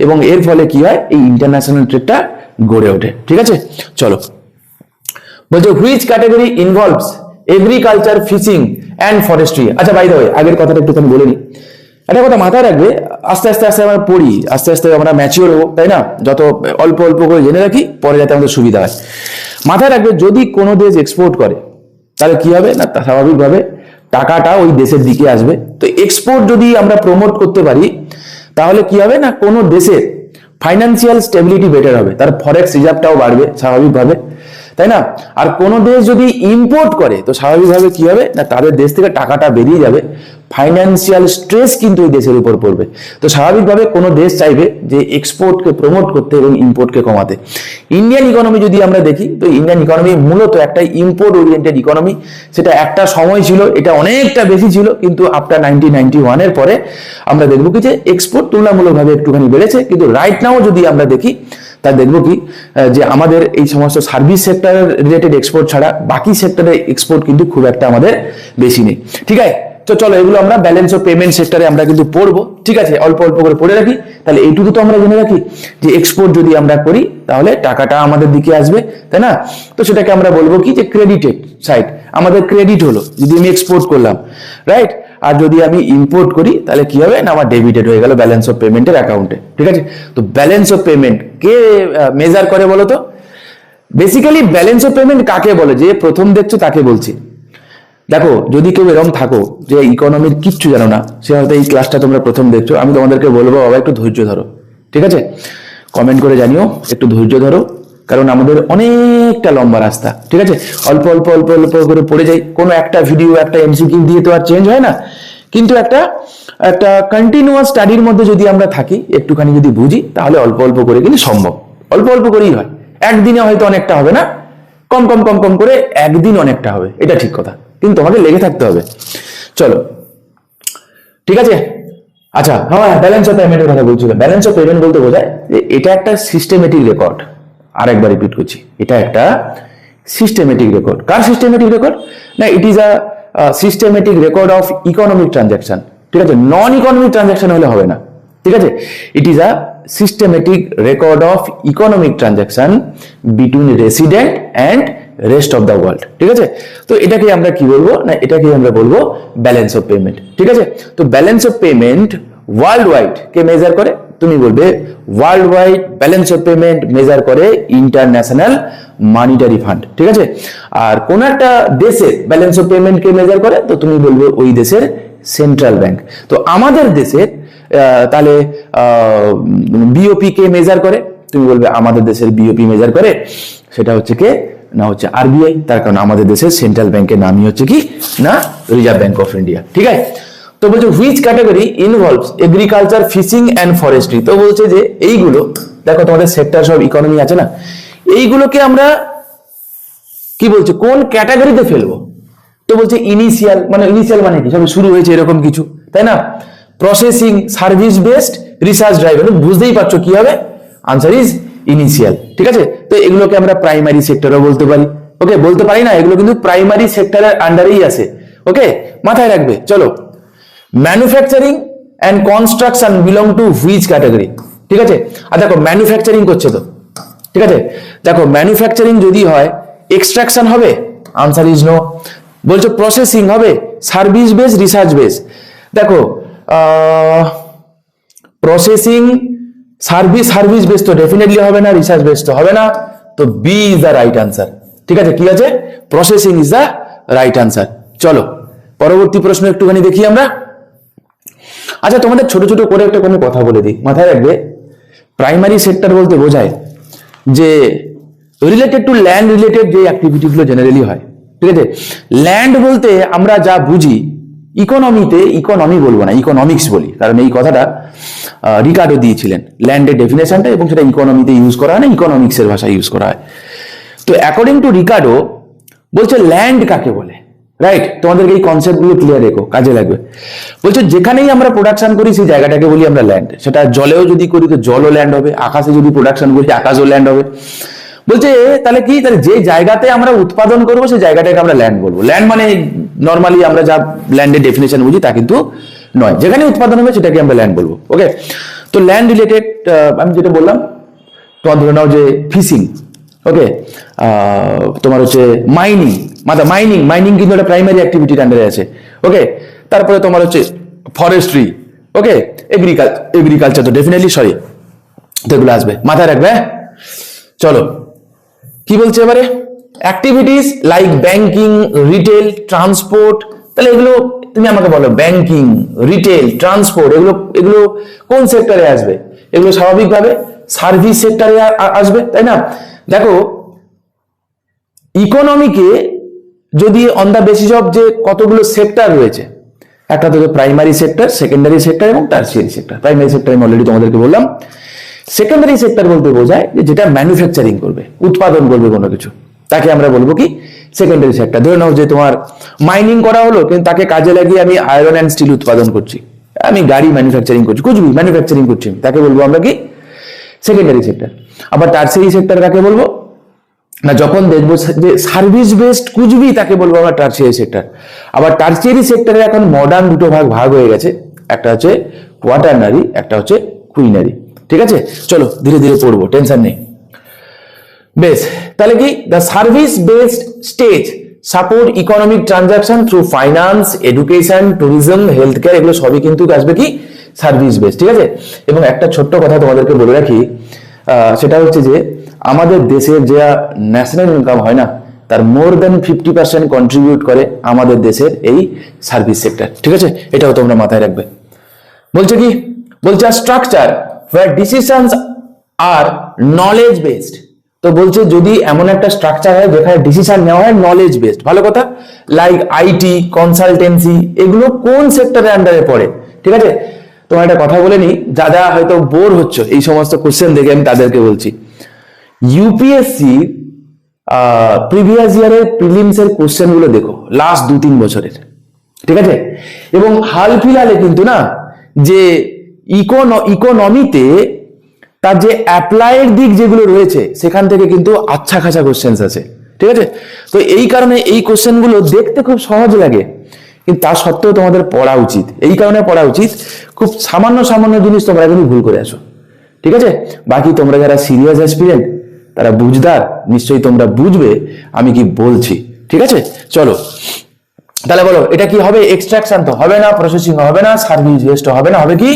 [SPEAKER 1] এবং এর ফলে কি হয়, এই ইন্টারন্যাশনাল ট্রেডটা গড়ে ওঠে, ঠিক আছে। চলো বলছে which category involves agriculture, fishing and forestry. আচ্ছা বাই দ্য ওয়ে, আগের কথাটা একটু আমি বলে নিই। একটা কথা মাথায় রাখবে, আস্তে আস্তে আস্তে আমরা পড়ি, আস্তে আস্তে আমরা ম্যাচিওর হবো, তাই না? যত অল্প অল্প করে জেনে রাখি, পরে যাতে আমাদের সুবিধা হয়। মাথায় রাখবে, যদি কোনো দেশ এক্সপোর্ট করে তাহলে কি হবে না, স্বাভাবিকভাবে টাকাটা ওই দেশের দিকে আসবে। তো এক্সপোর্ট যদি আমরা প্রমোট করতে পারি তাহলে কি হবে না, কোনো দেশের ফাইন্যান্সিয়াল স্টেবিলিটি বেটার হবে, তার ফরেক্স রিজার্ভটাও বাড়বে স্বাভাবিকভাবে, তাই না? আর কোনো দেশ যদি ইম্পোর্ট করে তো স্বাভাবিকভাবে কি হবে না, তাদের দেশ থেকে টাকাটা বেরিয়ে যাবে, ফাইন্যান্সিয়াল স্ট্রেস কিন্তু ওই দেশের উপর পড়বে। তো স্বাভাবিকভাবে কোনো দেশ চাইবে যে এক্সপোর্টকে প্রমোট করতে এবং ইম্পোর্টকে কমাতে। ইন্ডিয়ান ইকোনমি যদি আমরা দেখি তো ইন্ডিয়ান ইকোনমি মূলত একটা ইম্পোর্ট ওরিয়েন্টেড ইকোনমি। সেটা একটা সময় ছিল, এটা অনেকটা বেশি ছিল, কিন্তু আফটার 1991 এর পরে আমরা দেখবো কি যে এক্সপোর্ট তুলনামূলকভাবে একটুখানি বেড়েছে। কিন্তু রাইট নাও যদি আমরা দেখি তা দেখবো কি যে আমাদের এই সমস্ত সার্ভিস সেক্টর রিলেটেড এক্সপোর্ট ছাড়া বাকি সেক্টরে এক্সপোর্ট কিন্তু খুব একটা আমাদের বেশি নেই, ঠিক আছে। তো চলো এগুলো আমরা ব্যালেন্স অফ পেমেন্ট সেক্টরে আমরা কিন্তু পড়বো, ঠিক আছে, অল্প অল্প করে পড়ে রাখি। তাহলে এইটুকু তো আমরা জেনে রাখি যে এক্সপোর্ট যদি আমরা করি তাহলে টাকাটা আমাদের দিকে আসবে, তাই না? তো সেটাকে আমরা বলবো কি যে ক্রেডিটেড সাইড, আমাদের ক্রেডিট হলো যদি আমি এক্সপোর্ট করলাম, রাইট। আর যদি আমি ইম্পোর্ট করি তাহলে কি হবে না, আমার ডেবিটেড হয়ে গেল ব্যালেন্স অফ পেমেন্টের অ্যাকাউন্টে, ঠিক আছে। তো balance of payment K measure করে বলো তো? বেসিক্যালি ব্যালেন্স অফ পেমেন্ট কাকে বলে, যে প্রথম দেখছো তাকে বলছি। দেখো যদি কেউ এরকম থাকো যে ইকোনমির কিচ্ছু জানো না, সে হয়তো এই ক্লাসটা তোমরা প্রথম দেখছো, আমি তোমাদেরকে বলবো বাবা একটু ধৈর্য ধরো, ঠিক আছে। কমেন্ট করে জানিও একটু ধৈর্য ধরো, কারণ আমাদের অনেকটা লম্বা রাস্তা, ঠিক আছে। অল্প অল্প অল্প অল্প করে পড়ে যাই, কোনো একটা ভিডিও একটা এমসিকিউ দিয়ে তো আর চেঞ্জ হয় না, কিন্তু একটা একটা কন্টিনিউয়াস স্টাডির মধ্যে যদি আমরা থাকি, একটুখানি যদি বুঝি, তাহলে অল্প অল্প করে গেলে সম্ভব, অল্প অল্প করেই হয়। একদিনে হয়তো অনেকটা হবে না, কম কম কম কম করে একদিন অনেকটা হবে, এটা ঠিক কথা, কিন্তু তোমাকে লেগে থাকতে হবে। চলো ঠিক আছে। আচ্ছা হ্যাঁ, ব্যালেন্স অফ পেমেন্টের কথা বলছিল। ব্যালেন্স অফ পেমেন্ট বলতে বোঝায় যে এটা একটা সিস্টেমেটিক রেকর্ড। আরেকবার রিপিট করছি, এটা একটা সিস্টেমেটিক রেকর্ড। কার সিস্টেমেটিক রেকর্ড? না, it is a systematic record of economic transaction, ঠিক আছে। নন ইকোনমিক ট্রানজাকশন হলে হবে না, ঠিক আছে। It is a systematic record of economic transaction between resident and rest of the world, ঠিক আছে। তো এটাকে আমরা কি বলবো না, এটাকে আমরা বলবো ব্যালেন্স অফ পেমেন্ট, ঠিক আছে। তো balance of payment world wide K measure করে? তুমি বলবে world wide balance of payment measure করে ইন্টারন্যাশনাল মনিটারি ফান্ড, ঠিক আছে। আর কোন একটা দেশের balance of payment K measure করে? তো তুমি বলবে ওই দেশের সেন্ট্রাল ব্যাংক। তো আমাদের দেশের তাহলে বিওপি কে মেজার করে? তুমি বলবে আমাদের দেশের বিওপি মেজার করে, সেটা হচ্ছে কে না, হচ্ছে আরবিআই। তার কারণ আমাদের দেশের সেন্ট্রাল ব্যাংকের নামই হচ্ছে কি না, রিজার্ভ ব্যাংক অফ ইন্ডিয়া, ঠিক আছে। তো বলছে which category involves agriculture, fishing and forestry. তো বলছে যে এইগুলো দেখো তোমাদের সেক্টর সব ইকোনমি আছে না, এইগুলোকে আমরা কি বলছে কোন ক্যাটাগরিতে ফেলবো? তো বলছে ইনিশিয়াল, মানে ইনিশিয়াল মানে কি, সবে শুরু হয়েছে এরকম কিছু, তাই না। Processing, service based, research driven, বুঝতেই পারছো কি হবে, আনসার ইজ ইনিশিয়াল, ঠিক আছে। তো এগুলোকে আমরা প্রাইমারি সেক্টরও বলতে পারি, ওকে, বলতে পারি না, এগুলো কিন্তু প্রাইমারি সেক্টরের আন্ডারেই আছে, ওকে, মাথায় রাখবে। চলো, manufacturing and construction belong to which category, ঠিক আছে। আর দেখো ম্যানুফ্যাকচারিং করছে তো, ঠিক আছে। দেখো ম্যানুফ্যাকচারিং যদি হয় এক্সট্রাকশন হবে, আনসার ইজ নো। বলছো প্রসেসিং হবে, সার্ভিস বেস, রিসার্চ বেস। দেখো প্রসেসিং, সার্ভিস বেস তো ডেফিনেটলি হবে না, রিসার্চ বেস তো হবে না, তো B is the right answer, ঠিক আছে। কি আছে? Processing is the right answer. চলো পরবর্তী প্রশ্ন একটুখানি দেখি আমরা। আচ্ছা তোমাদের ছোট ছোট করে একটা কোনো কথা বলে দিই, মাথায় রাখবে। প্রাইমারি সেক্টর বলতে বোঝায় যে রিলেটেড টু ল্যান্ড রিলেটেড যে অ্যাক্টিভিটি গুলো জেনারেলি হয়, ঠিক আছে। ল্যান্ড বলতে আমরা যা বুঝি, ইকোনমিতে ইকোনমি বলবো না, ইকোনমিক্স বলি, কারণ এই কথাটা রিকার্ডো দিয়েছিলেন ল্যান্ডের ডেফিনেশনটা, এবং সেটা ইকোনমিতে ইউজ করা হয় না, ইকোনমিক্সের ভাষায় ইউজ করা হয়। তো অ্যাকর্ডিং টু রিকার্ডো বলছে ল্যান্ড কাকে বলে, রাইট? তোমাদেরকে এই কনসেপ্টগুলো ক্লিয়ার রেখো, কাজে লাগবে। বলছে যেখানেই আমরা প্রোডাকশন করি সেই জায়গাটাকে বলি আমরা ল্যান্ড। সেটা জলেও যদি করি তো জলও ল্যান্ড হবে, আকাশে যদি প্রোডাকশন করি আকাশও ল্যান্ড হবে। বলছে তাহলে কি, তাহলে যে জায়গাতে আমরা উৎপাদন করবো সেই জায়গাটাকে আমরা ল্যান্ড বলবো। ল্যান্ড মানে নর্মালি আমরা যা ল্যান্ডের ডেফিনেশন বুঝি তা কিন্তু নয়, যেখানে উৎপাদন হবে সেটাকে আমরা ল্যান্ড বলবো। ওকে, তো ল্যান্ড রিলেটেড আমি যেটা বললাম, তোমার ধরে নাও যে ফিশিং, ওকে, তোমার হচ্ছে মাইনিং, মাইনিং কিন্তু একটা প্রাইমারি অ্যাক্টিভিটির আন্ডারে আছে। ওকে, তারপরে তোমার হচ্ছে ফরেস্ট্রি, ওকে, এগ্রিকালচার তো ডেফিনেটলি, সরি, তো এগুলো আসবে, মাথায় রাখবে। চলো কি বলছে এবারে, activities like banking, retail, transport. তাহলে এগুলো তুমি আমাকে বলো, ব্যাংকিং, রিটেল, ট্রান্সপোর্ট, এগুলো কোন সেক্টরে আসবে? এগুলো স্বাভাবিকভাবে সার্ভিস সেক্টরে আসবে, তাই না? দেখো ইকোনমিকে যদি অন দা বেসিস অফ যে কতগুলো সেক্টর রয়েছে, একটা তো প্রাইমারি সেক্টর, সেকেন্ডারি সেক্টর এবং টার্সিয়ারি সেক্টর। প্রাইমারি সেক্টর আমি অলরেডি তোমাদেরকে বললাম। সেকেন্ডারি সেক্টর বলতে বোঝায় যে যেটা ম্যানুফ্যাকচারিং করবে, উৎপাদন করবে কোনো কিছু, তাকে আমরা বলবো কি সেকেন্ডারি সেক্টর। ধরে নাও যে তোমার মাইনিং করা হলো, কিন্তু তাকে কাজে লাগিয়ে আমি আয়রন অ্যান্ড স্টিল উৎপাদন করছি, আমি গাড়ি ম্যানুফ্যাকচারিং করছি, কুচবি ম্যানুফ্যাকচারিং করছি, তাকে বলবো আমরা কি সেকেন্ডারি সেক্টর। আবার টার্সিয়ারি সেক্টর কাকে বলবো না, যখন দেখবো যে সার্ভিস বেসড কুচবি তাকে বলবো আমরা টার্সিয়ারি সেক্টর। আবার টার্সিয়ারি সেক্টরে এখন মডার্ন দুটো ভাগ হয়ে গেছে, একটা হচ্ছে কোয়াটারনারি, একটা হচ্ছে কুইনারি। ঠিক আছে, চলো ধীরে ধীরে পড়বো, টেনশন নেই। বেশ, তাহলে কি the service based stage support economic transaction through finance, education, tourism, health care, এগুলো সবই কিন্তু আসবে কি সার্ভিস বেসড। ঠিক আছে, এবং একটা ছোট্ট কথা তোমাদেরকে বলে রাখি, সেটা হচ্ছে যে আমাদের দেশের যে ন্যাশনাল ইনকাম হয় না, তার মোর দেন 50% কন্ট্রিবিউট করে আমাদের দেশের এই সার্ভিস সেক্টর। ঠিক আছে, এটাও তোমরা মাথায় রাখবে। বলছে কি, বলছে structure where decisions are knowledge based। তো বলছে যদি এমন একটা স্ট্রাকচার হয় যেখানে ডিসিশন নেওয়া হয় নলেজ বেসড, ভালো কথা, লাইক আইটি, কনসালটেন্সি, এগুলো কোন সেক্টরের আন্ডারে পড়ে? ঠিক আছে, তোমার একটা কথা বলে নি, যারা হয়তো বোর হচ্ছে এই সমস্ত কোশ্চেন দেখে, আমি তাদেরকে বলছি ইউপিএসসি প্রিভিয়াস ইয়ারের প্রিলিমস এর কোশ্চেন গুলো দেখো, লাস্ট 2-3 বছরের। ঠিক আছে, এবং হাল ফিলহালে কিন্তু না যে ইকোনমিতে তার যে অ্যাপ্লাইড দিক যেগুলো রয়েছে সেখান থেকে কিন্তু আচ্ছা খাসা কোশ্চেন্স আছে। ঠিক আছে, তো এই কারণে এই কোশ্চেন গুলো দেখতে খুব সহজ লাগে, কিন্তু তা সত্ত্বেও তোমাদের পড়া উচিত। এই কারণে পড়া উচিত, খুব সামান্য সামান্য জিনিস তোমরা কিন্তু ভুল করে আসো। ঠিক আছে, বাকি তোমরা যারা সিরিয়াস অ্যাসপিরেন্ট, তারা বুঝদার, নিশ্চয়ই তোমরা বুঝবে আমি কি বলছি। ঠিক আছে, চলো তাহলে বলো এটা কি হবে? এক্সট্রাকশন তো হবে না, প্রসেসিং হবে না, সার্ভিস বেসড হবে না, হবে কি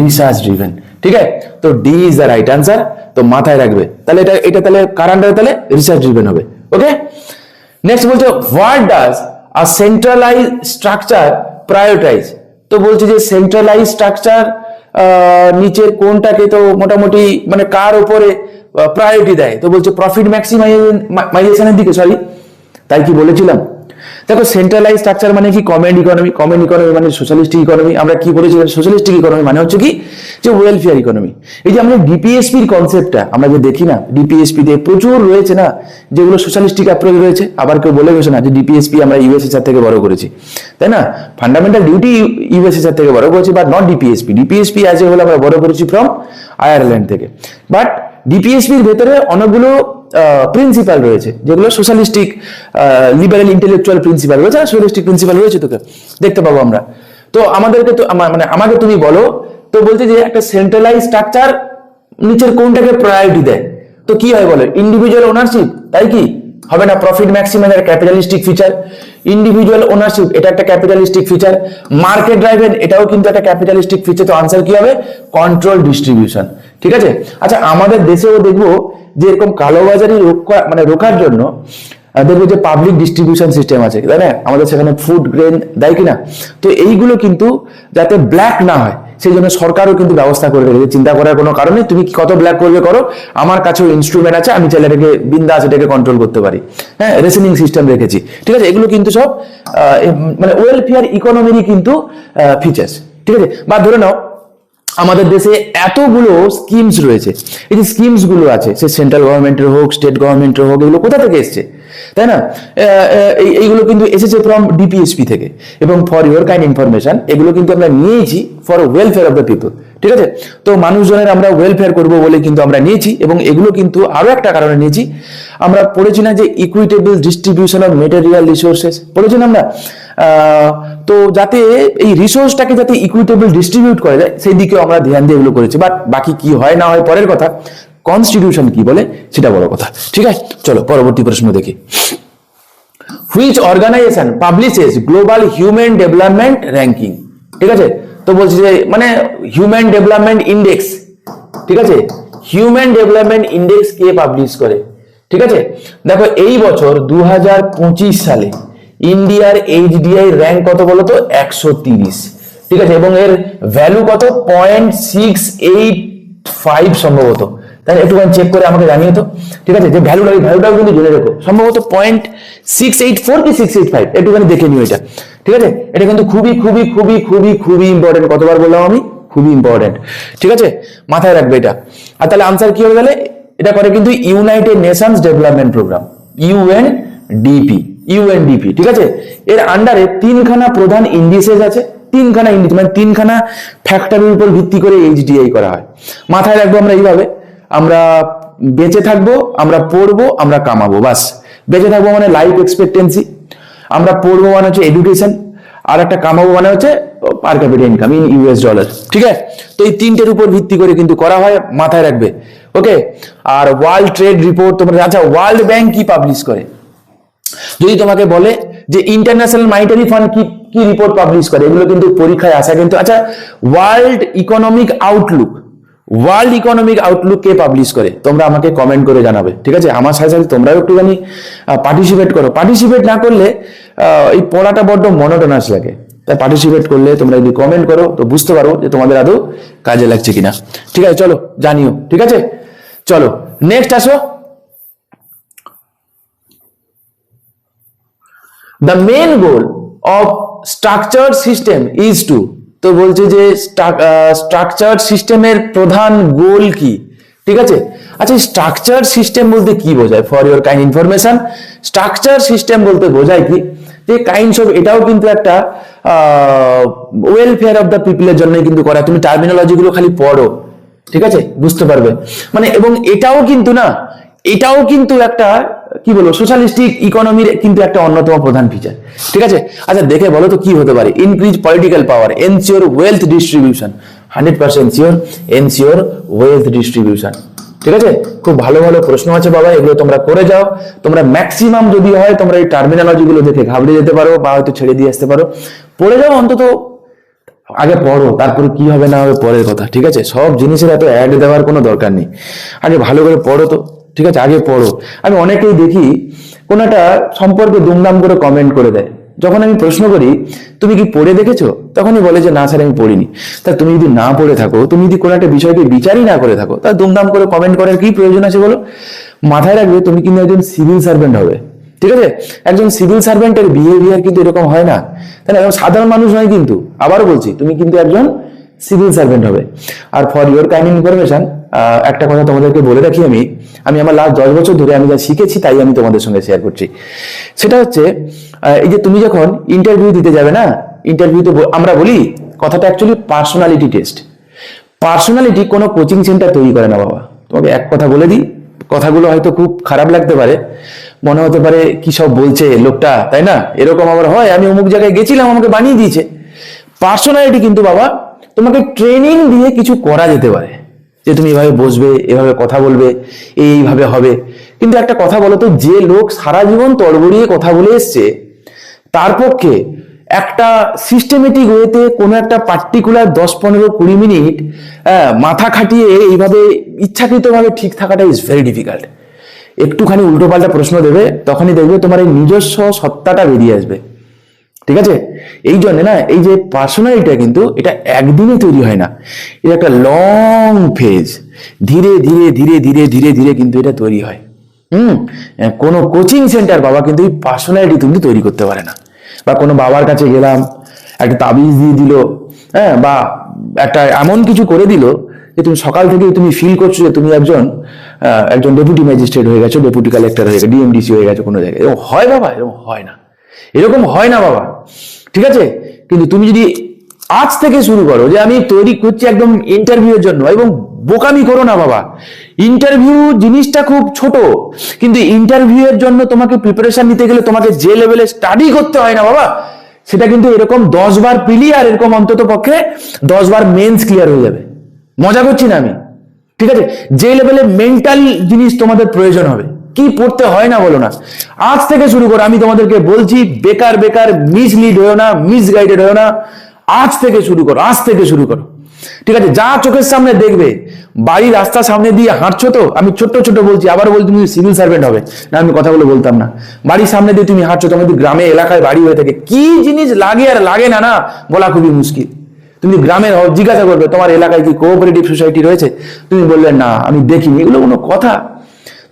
[SPEAKER 1] রিসার্চ ড্রিভেন। ঠিক আছে, তো D is the right answer. তো মাথায় রাখবে, তাহলে এটা তাহলে কার আন্ডারে? তাহলে রিসার্চ ড্রিভেন হবে। ওকে, নেক্সট বলছে what does a centralise structure prioritise. তো বলছে যে সেন্ট্রালাইজ স্ট্রাকচার নিচের কোনটাকে তো মোটামুটি মানে কার উপরে প্রায়োরিটি দেয়? তো বলছে প্রফিট ম্যাক্সিমাইজেশনের দিকে, সরি, তাই কি বলেছিলাম? দেখো সেন্ট্রালাইজ স্ট্রাকচার মানে কি কমেন্ট ইকোনমি, কমেন্ট ইকোনমি মানে সোশ্যালিস্টিক ইকোনমি। আমরা কি বলেছিলাম? সোশ্যালিস্টিক ইকোনমি মানে হচ্ছে কি যে ওয়েলফেয়ার ইকোনমি। এই যে আমরা ডিপিএসপির কনসেপ্টটা আমরা যে দেখি না, ডিপিএসপি তে প্রচুর রয়েছে না যেগুলো সোশ্যালিস্টিক অ্যাপ্রোচ রয়েছে। আবার কেউ বলে গেছে না যে ডিপিএসপি আমরা ইউএসএসআর থেকে বড় করেছি, তাই না? ফান্ডামেন্টাল ডিউটি ইউএসএসআর থেকে বড় করেছি, but not DPSP. DPSP as a হল আমরা বড় করেছি ফ্রম আয়ারল্যান্ড থেকে। বাট ডিপিএসপির ভেতরে অনেকগুলো প্রিন্সিপাল রয়েছে যেগুলো সোশ্যালিস্টিক, লিবারেল ইন্টেলেকচুয়াল প্রিন্সিপাল রয়েছে, সোশ্যালিস্টিক প্রিন্সিপাল রয়েছে, তোকে দেখতে পাবো আমরা। তো আমাদেরকে তো মানে আমাকে তুমি বলো, তো বলছে যে একটা সেন্ট্রালাইজ স্ট্রাকচার নিচের কোনটাকে প্রায়োরিটি দেয়? তো কি হয় বলে? ইন্ডিভিজুয়াল ওনারশিপ, তাই কি হবে না? Profit maximiser capitalistic feature. Individual ownership এটা একটা ক্যাপিটালিস্টিক ফিচার। মার্কেট ড্রাইভেন এটাও কিন্তু একটা ক্যাপিটালিস্টিক ফিচার। তো আনসার কি হবে? Control distribution. ঠিক আছে, আচ্ছা আমাদের দেশেও দেখবো যে এরকম কালোবাজারি রোখার জন্য দেখবো যে পাবলিক ডিস্ট্রিবিউশন সিস্টেম আছে, তাই না? আমাদের সেখানে ফুড গ্রেন দেয় কিনা। তো এইগুলো কিন্তু যাতে ব্ল্যাক না হয় সেই জন্য সরকারও কিন্তু ব্যবস্থা করে রেখেছে। চিন্তা করার কোনো কারণে, তুমি কত ব্ল্যাক করবে করো, আমার কাছেও ইনস্ট্রুমেন্ট আছে, আমি চাইলে এটাকে বিন্দাস এটাকে কন্ট্রোল করতে পারি। হ্যাঁ, রেশনিং সিস্টেম রেখেছি। ঠিক আছে, এগুলো কিন্তু সব মানে ওয়েলফেয়ার ইকোনমিরই কিন্তু ফিচার্স। ঠিক আছে, বা ধরে নাও আমাদের দেশে এতগুলো স্কিমস রয়েছে, এই যে স্কিমস গুলো আছে, সে সেন্ট্রাল গভর্নমেন্টের হোক, স্টেট গভর্নমেন্টের হোক, এগুলো কোথা থেকে এসছে, তাই না? এইগুলো কিন্তু এসেছে ফ্রম ডিপিএসপি থেকে। এবং ফর ইউর কাইন্ড ইনফরমেশন, এগুলো কিন্তু আমরা নিয়েছি for welfare of the people, ঠিক আছে? তো মানুষজনের আমরা ওয়েলফেয়ার করবো বলে কিন্তু আমরা নিয়েছি, এবং এগুলো কিন্তু আরো একটা কারণে নিয়েছি। আমরা পড়েছি না যে equitable distribution of material resources, পড়েছি না আমরা? তো যাতে এই রিসোর্সটাকে যাতে ইকুইটেবল ডিস্ট্রিবিউট করা যায়, সেই দিকেও আমরা ধ্যান দিয়ে এগুলো করেছি। বাট বাকি কি হয় না হয় পরের কথা, কনস্টিটিউশন কি বলে সেটা বড় কথা, ঠিক আছে? চলো পরবর্তী প্রশ্ন দেখি। Which organisation publishes global human development ranking, ঠিক আছে? তো বলছি যে মানে হিউম্যান ডেভেলপমেন্ট ইন্ডেক্স, ঠিক আছে? হিউম্যান ডেভেলপমেন্ট ইন্ডেক্স কে পাবলিশ করে, ঠিক আছে? দেখো এই বছর 2025 সালে ইন্ডিয়ার এইচডিআই র্যাঙ্ক কত বলো তো? 130, ঠিক আছে? এবং এর ভ্যালু কত? 0.685 সম্ভবত, তাহলে একটুখানি চেক করে আমাকে জানিয়ে তো, ঠিক আছে? যে ভ্যালুটাও কিন্তু জেনে রেখো, সম্ভবত 0.684 কি 685, একটুখানি দেখে নিও এটা, ঠিক আছে? এটা কিন্তু খুবই খুবই খুবই খুবই খুবই ইম্পর্টেন্ট। কতবার বললাম আমি? খুবই ইম্পর্টেন্ট, ঠিক আছে? মাথায় রাখবে এটা। আর তাহলে আনসার কি হবে তাহলে? এটা করে কিন্তু United Nations development programme, UNDP, ঠিক আছে? এর আন্ডারে তিনখানা প্রধান ইন্ডিসেস আছে, তিনখানা ইন্ডিস মানে তিনখানা ফ্যাক্টরের উপর ভিত্তি করে এইচডিআই করা হয়। মাথায় রাখবো আমরা এইভাবে, আমরা বেঁচে থাকবো, আমরা পড়বো, আমরা কামাবো, বাস। বেঁচে থাকবো মানে লাইফ এক্সপেক্টেন্সি, আমরা পড়বো মানে হচ্ছে এডুকেশন, আর একটা কামাবো মানে হচ্ছে পার capita income in US dollar, ঠিক আছে? তো এই তিনটের উপর ভিত্তি করে কিন্তু করা হয়, মাথায় রাখবে, ওকে? আর ওয়ার্ল্ড ট্রেড রিপোর্ট তোমরা, আচ্ছা ওয়ার্ল্ড ব্যাংক কি পাবলিশ করে? যদি তোমাকে বলে যে ইন্টারন্যাশনাল মনিটারি ফান্ড কি কি রিপোর্ট পাবলিশ করে, এগুলো কিন্তু পরীক্ষায় আসা কিন্তু। আচ্ছা ওয়ার্ল্ড ইকোনমিক আউটলুক কে পাবলিশ করে? তোমরা আমাকে কমেন্ট করে জানাবে, ঠিক আছে? আমার সাথে সাথে তোমরাও একটুখানি পার্টিসিপেট করো। পার্টিসিপেট না করলে এই পড়াটা বড্ড মনোটোনাস লাগে, তাই পার্টিসিপেট করলে তোমরা যদি কমেন্ট করো তো বুঝতে পারো যে তোমাদের আদৌ কাজে লাগছে কিনা, ঠিক আছে? চলো জানিও, ঠিক আছে? চলো নেক্সট আসো। The main goal of structured system is to, তো বলছে যে স্ট্রাকচার্ড সিস্টেমের প্রধান গোল কি, ঠিক আছে? আচ্ছা স্ট্রাকচার্ড সিস্টেম বলতে কি বোঝায়? For your kind information, structure system বলতে বোঝায় কি, যে কাইন্ডস অফ, এটাও কিন্তু একটা ওয়েলফেয়ার অফ দ্য পিপলের জন্য কিন্তু করা। তুমি টার্মিনোলজি গুলো খালি পড়ো, ঠিক আছে? বুঝতে পারবে মানে। এবং এটাও কিন্তু না, এটাও কিন্তু একটা কি বলবো সোশ্যালিস্টিক ইকোনমির কিন্তু একটা অন্যতম প্রধান ফিচার, ঠিক আছে? আচ্ছা দেখে বলো তো কি হতে পারে? ইনক্রিজ পলিটিক্যাল পাওয়ার, ensure wealth distribution, 100% sure, ensure wealth distribution, ঠিক আছে? খুব ভালো ভালো প্রশ্ন আছে বাবা, এগুলো তোমরা করে যাও। তোমরা ম্যাক্সিমাম যদি হয় তোমরা এই টার্মিনোলজি গুলো দেখে ঘাবড়ে যেতে পারো বা হয়তো ছেড়ে দিয়ে আসতে পারো, পড়ে যাও অন্তত। আগে পড়ো, তারপরে কি হবে না হবে পরের কথা, ঠিক আছে? সব জিনিসের এত অ্যাড দেওয়ার কোনো দরকার নেই, আগে ভালো করে পড়ো তো, ঠিক আছে? আগে পড়ো। আমি অনেকেই দেখি কোন একটা সম্পর্কে দুমদাম করে কমেন্ট করে দেয়, যখন আমি প্রশ্ন করি তুমি কি পড়ে দেখেছো, তখনই বলে যে না স্যার আমি পড়িনি। তা তুমি যদি না পড়ে থাকো, তুমি যদি কোনো একটা বিষয়কে বিচারই না করে থাকো, তা দুমদাম করে কমেন্ট করার কি প্রয়োজন আছে বলো? মাথায় রাখবে তুমি কিন্তু একজন সিভিল সার্ভেন্ট হবে, ঠিক আছে? একজন সিভিল সার্ভেন্টের বিহেভিয়ার কিন্তু এরকম হয় না, তাই না? সাধারণ মানুষ নয় কিন্তু, আবারও বলছি তুমি কিন্তু একজন সিভিল সার্ভেন্ট হবে। আর ফর ইউর কাইন্ড ইনফরমেশন, একটা কথা তোমাদেরকে বলে রাখি, আমি আমার লাস্ট 10 বছর ধরে আমি যা শিখেছি তাই আমি তোমাদের সঙ্গে শেয়ার করছি। সেটা হচ্ছে এই যে তুমি যখন ইন্টারভিউ দিতে যাবে না, ইন্টারভিউতে আমরা বলি কথাটা অ্যাকচুয়ালি পার্সোনালিটি টেস্ট। পার্সোনালিটি কোনো কোচিং সেন্টার তৈরি করে না বাবা। তোমাকে এক কথা বলে দিই, কথাগুলো হয়তো খুব খারাপ লাগতে পারে, মনে হতে পারে কি সব বলছে লোকটা, তাই না? এরকম আবার হয়, আমি অমুক জায়গায় গেছিলাম আমাকে বানিয়ে দিয়েছে। পার্সোনালিটি কিন্তু বাবা তোমাকে ট্রেনিং দিয়ে কিছু করা যেতে পারে, যে তুমি এভাবে বসবে, এভাবে কথা বলবে, এইভাবে হবে। কিন্তু একটা কথা বলো তো, যে লোক সারা জীবন তড়বড়িয়ে কথা বলে এসছে, তার পক্ষে একটা সিস্টেমেটিক ওয়েতে কোনো একটা পার্টিকুলার 10-15-20 মিনিট মাথা খাটিয়ে এইভাবে ইচ্ছাকৃতভাবে ঠিক থাকাটা ইজ ভেরি ডিফিকাল্ট। একটুখানি উল্টোপাল্টা প্রশ্ন দেবে, তখনই দেখবে তোমার এই নিজস্ব সত্তাটা বেরিয়ে আসবে, ঠিক আছে? এই জন্য না, এই যে পার্সোনালিটিটা কিন্তু এটা একদিনে তৈরি হয় না, এটা একটা লং ফেজ, ধীরে ধীরে ধীরে ধীরে ধীরে ধীরে কিন্তু এটা তৈরি হয়। কোনো কোচিং সেন্টার বাবা কিন্তু এই পার্সোনালিটি তুমি তৈরি করতে পারে না। বা কোনো বাবার কাছে গেলাম, একটা তাবিজ দিয়ে দিল, হ্যাঁ, বা একটা এমন কিছু করে দিল যে তুমি সকাল থেকে তুমি ফিল করছো যে তুমি একজন ডেপুটি ম্যাজিস্ট্রেট হয়ে গেছো, ডেপুটি কালেক্টর হয়ে গেছো, ডিএমডিসি হয়ে গেছো কোনো জায়গায়। এরকম হয় বাবা? এরকম হয় না, এরকম হয় না বাবা, ঠিক আছে? কিন্তু তুমি যদি আজ থেকে শুরু করো যে আমি তৈরি করছি একদম ইন্টারভিউর জন্য, এবং বোকামি করো না বাবা। ইন্টারভিউ জিনিসটা খুব ছোট, কিন্তু ইন্টারভিউ এর জন্য তোমাকে প্রিপারেশন নিতে গেলে তোমাকে যে লেভেলে স্টাডি করতে হয় না বাবা, সেটা কিন্তু এরকম 10 বার পিলি আর এরকম অন্তত পক্ষে 10 বার মেন্স ক্লিয়ার হয়ে যাবে। মজা করছি না আমি, ঠিক আছে? যে লেভেলে মেন্টাল জিনিস তোমাদের প্রয়োজন হবে, কি পড়তে হয় না বলো না। আজ থেকে শুরু করো, আমি তোমাদেরকে বলছি, বেকার বেকার মিসলিড হয়েও না, মিসগাইডেড হয়েও না। আজ থেকে শুরু করো, আজ থেকে শুরু করো, ঠিক আছে? যা চোখের সামনে দেখবে, বাড়ির রাস্তার সামনে দিয়ে হাঁটছো তো, আমি ছোট্ট ছোট বলছি, আবার বলছি, তুমি সিভিল সার্ভেন্ট হবে না, আমি কথাগুলো বলতাম না। বাড়ির সামনে দিয়ে তুমি হাঁটছো, তোমার যদি গ্রামে এলাকায় বাড়ি হয়ে থাকে, কি জিনিস লাগে আর লাগে না না বলা খুবই মুশকিল। তুমি গ্রামের জিজ্ঞাসা করবে তোমার এলাকায় কি কোঅপারেটিভ সোসাইটি রয়েছে, তুমি বলবে না আমি দেখিনি, এগুলো কোনো কথা?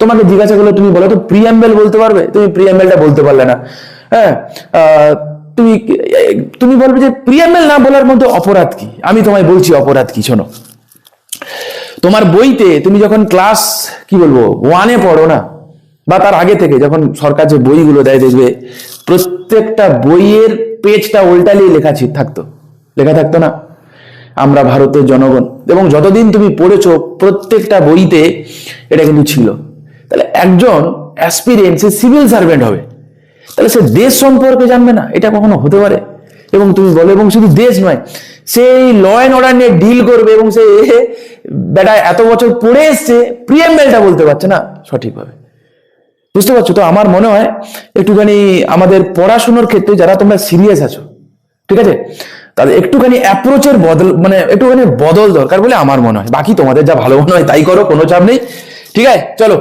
[SPEAKER 1] তোমাকে জিজ্ঞাসা করলে তুমি বলো তো প্রিয়াম্বেল বলতে পারবে, তুমি প্রিয়াম্বেলটা বলতে পারলে না। হ্যাঁ, তুমি তুমি বলবে যে প্রিয়াম্বেল না বলার মধ্যে অপরাধ কি? আমি তোমায় বলছি অপরাধ কি, শোনো। তোমার বইতে তুমি যখন ক্লাস কি বলবো 1-এ পড়ো না, বা তার আগে থেকে যখন সরকার যে বইগুলো দেয়, দেখবে প্রত্যেকটা বইয়ের পেজটা উল্টালেই লেখা থাকতো না, আমরা ভারতের জনগণ। এবং যতদিন তুমি পড়েছো প্রত্যেকটা বইতে এটা কিন্তু ছিল। তাহলে একজন অ্যাসপিরেন্ট সে সিভিল সার্ভেন্ট হবে, তাহলে সে দেশ সম্পর্কে জানবে না? এটা কখনো হতে পারে? এবং তুমি বলো, এবং শুধু দেশ নয়, সেই ল অ্যান্ড অর্ডার নিয়ে ডিল করবে, এবং সে বেটা এত বছর পড়ে এসছে, প্রিয়াম্বেলটা বলতে পারছে না সঠিকভাবে। বুঝতে পারছো তো? আমার মনে হয় একটুখানি আমাদের পড়াশোনার ক্ষেত্রে যারা তোমরা সিরিয়াস আছো, ঠিক আছে, তাদের একটুখানি অ্যাপ্রোচের বদল, মানে একটুখানি বদল দরকার বলে আমার মনে হয়। বাকি তোমাদের যা ভালো মনে হয় তাই করো, কোনো চাপ নেই, ঠিক আছে? চলো,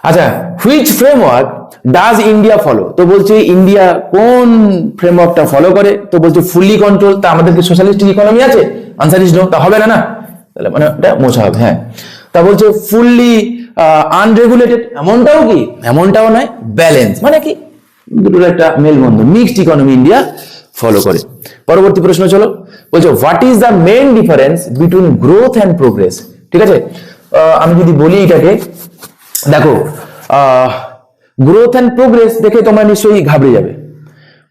[SPEAKER 1] আচ্ছা, which framework does India follow? তো বলছে ইন্ডিয়া কোন ফ্রেমওয়ার্কটা ফলো করে? তো বলছে ফুললি কন্ট্রোল। তা আমাদের কি সোশ্যালিস্টিক ইকোনমি আছে? Answer is no. তা হবে না, না, তাহলে মানে এটা মোছা হবে। হ্যাঁ, তা বলছে ফুললি আনরেগুলেটেড, এমনটাও কি? এমনটাও নয়, ব্যালেন্স। মানে কি? দুটোর একটা মেলবন্ধন, মিক্সড ইকোনমি ইন্ডিয়া ফলো করে। পরবর্তী প্রশ্ন চলো, বলছে what is the main difference between growth and progress? ঠিক আছে, আমি যদি বলি এটাকে, দেখো, গ্রোথ অ্যান্ড প্রোগ্রেস দেখে তোমরা নিশ্চয়ই ঘাবড়ে যাবে।